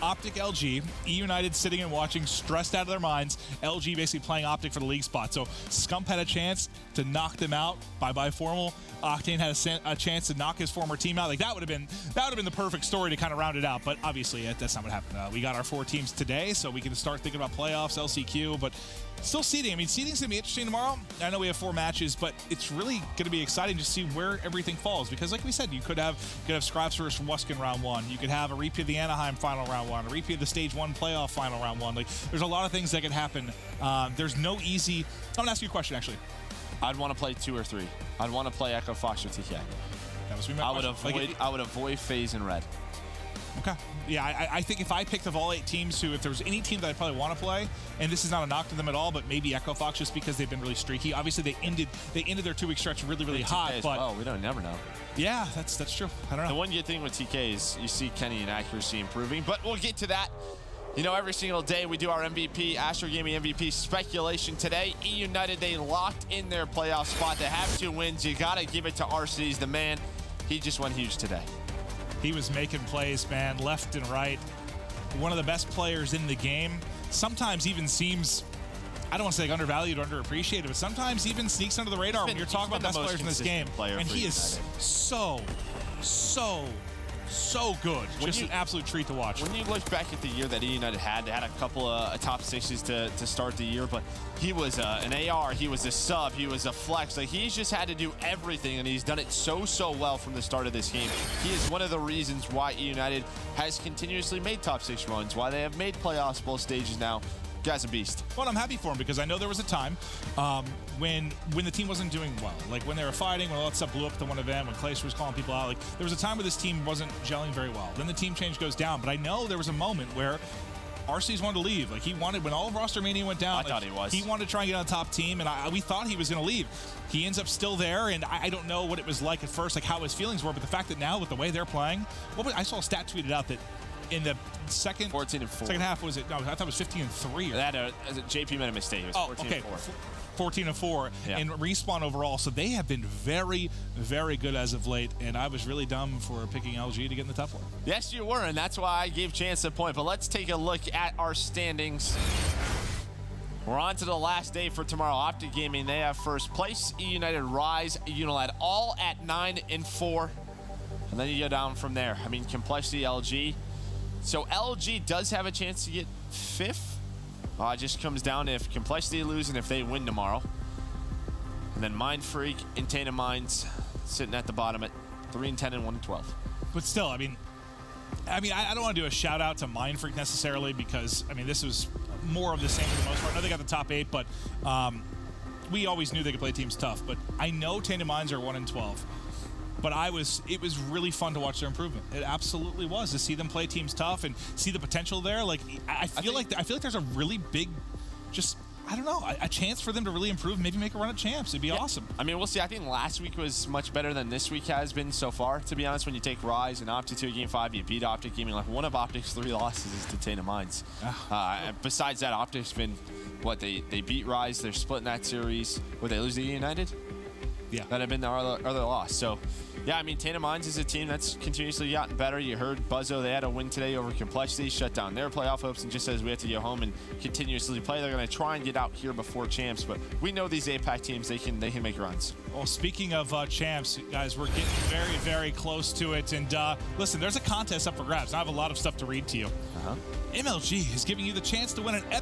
[SPEAKER 1] Optic LG, E United sitting and watching, stressed out of their minds. LG basically playing Optic for the league spot. So Scump had a chance to knock them out. Bye Formal. Octane had a chance to knock his former team out. Like that would have been the perfect story to kind of round it out. But obviously that's not what happened. We got our 4 teams today, so we can start thinking about playoffs, LCQ, but. Still seeding. I mean, seeding's going to be interesting tomorrow. I know we have 4 matches, but it's really going to be exciting to see where everything falls. Because like we said, you could have Scribes versus Wuskin round 1. You could have a repeat of the Anaheim final round 1, a repeat of the Stage 1 playoff final round 1. Like, there's a lot of things that could happen. There's no easy... I'm going to ask you a question, actually.
[SPEAKER 2] I'd want to play 2 or 3. I'd want to play Echo Fox or TK.
[SPEAKER 1] That was my question.
[SPEAKER 2] I would avoid FaZe and Red.
[SPEAKER 1] Okay. Yeah, I think if I picked of all 8 teams if there was any team that I'd probably want to play, and this is not a knock to them at all, but maybe Echo Fox just because they've been really streaky. Obviously, they ended their 2-week stretch really hot. But
[SPEAKER 2] well, we don't never know.
[SPEAKER 1] Yeah, that's true. I don't know.
[SPEAKER 2] The one good thing with TK is you see Kenny and accuracy improving, but we'll get to that. You know, every single day we do our MVP, Astro Gaming MVP speculation. Today, E United, they locked in their playoff spot. They have 2 wins. You got to give it to RC's the man. He just went huge today.
[SPEAKER 1] He was making plays, man, left and right. One of the best players in the game. Sometimes even seems, I don't want to say like undervalued or underappreciated, but sometimes even sneaks under the radar when you're talking about best players in this game. And he is so good. Just an absolute treat to watch.
[SPEAKER 2] When you look back at the year that E United had, they had a couple of top 6s to start the year, but he was an AR, he was a sub, he was a flex. Like, he's just had to do everything, and he's done it so well from the start of this game. He is one of the reasons why E United has continuously made top 6 runs, why they have made playoffs both stages now. Guy's a beast.
[SPEAKER 1] Well, I'm happy for him because I know there was a time when the team wasn't doing well. Like when they were fighting, when all that stuff blew up at the one event, when Clayster was calling people out. Like there was a time where this team wasn't gelling very well. Then the team change goes down. But I know there was a moment where RC's wanted to leave. Like he wanted, when all of Roster Mania went down,
[SPEAKER 2] I thought he was.
[SPEAKER 1] He wanted to try and get on the top team, and we thought he was going to leave. He ends up still there, and I don't know what it was like at first, like how his feelings were. But the fact that now with the way they're playing, I saw a stat tweeted out that in the second
[SPEAKER 2] 14-4.
[SPEAKER 1] Second half, was it? No, I thought it was 15-3.
[SPEAKER 2] JP made a mistake. It was 14-4.
[SPEAKER 1] 14-4 and Respawn overall. So they have been very, very good as of late, and I was really dumb for picking LG to get in the top 4.
[SPEAKER 2] Yes, you were, and that's why I gave Chance a point. But let's take a look at our standings. We're on to the last day for tomorrow. Optic Gaming, they have first place. E United, Rise, Unilad, all at 9-4. And then you go down from there. I mean, Complexity, LG. So LG does have a chance to get 5th. It just comes down to if Complexity lose and if they win tomorrow. And then Mind Freak, Intaina Minds sitting at the bottom at 3-10 and 1-12.
[SPEAKER 1] But still, I mean, I mean, I don't want to do a shout out to Mind Freak necessarily because, I mean, this was more of the same for the most part. I know they got the top 8, but we always knew they could play teams tough. But I know Tandem Minds are 1-12. But it was really fun to watch their improvement. It absolutely was, to see them play teams tough and see the potential there. Like I feel like there's a really big, just I don't know, a chance for them to really improve, maybe make a run at champs. It'd be awesome.
[SPEAKER 2] I mean, we'll see. I think last week was much better than this week has been so far, to be honest. When you take Rise and Optic to Game 5, you beat Optic Gaming. Like, one of Optic's 3 losses is to Tandem Minds. Besides that, Optic's been, what, they beat Rise, they're splitting that series. Would they lose to United?
[SPEAKER 1] Yeah.
[SPEAKER 2] That have been their other loss. So, yeah, I mean, Tandem Minds is a team that's continuously gotten better. You heard Buzzo, they had a win today over Complexity, shut down their playoff hopes, and just says we have to go home and continuously play. They're going to try and get out here before champs, but we know these APAC teams, they can make runs.
[SPEAKER 1] Well, speaking of champs, guys, we're getting very, very close to it. And listen, there's a contest up for grabs. I have a lot of stuff to read to you. MLG is giving you the chance to win an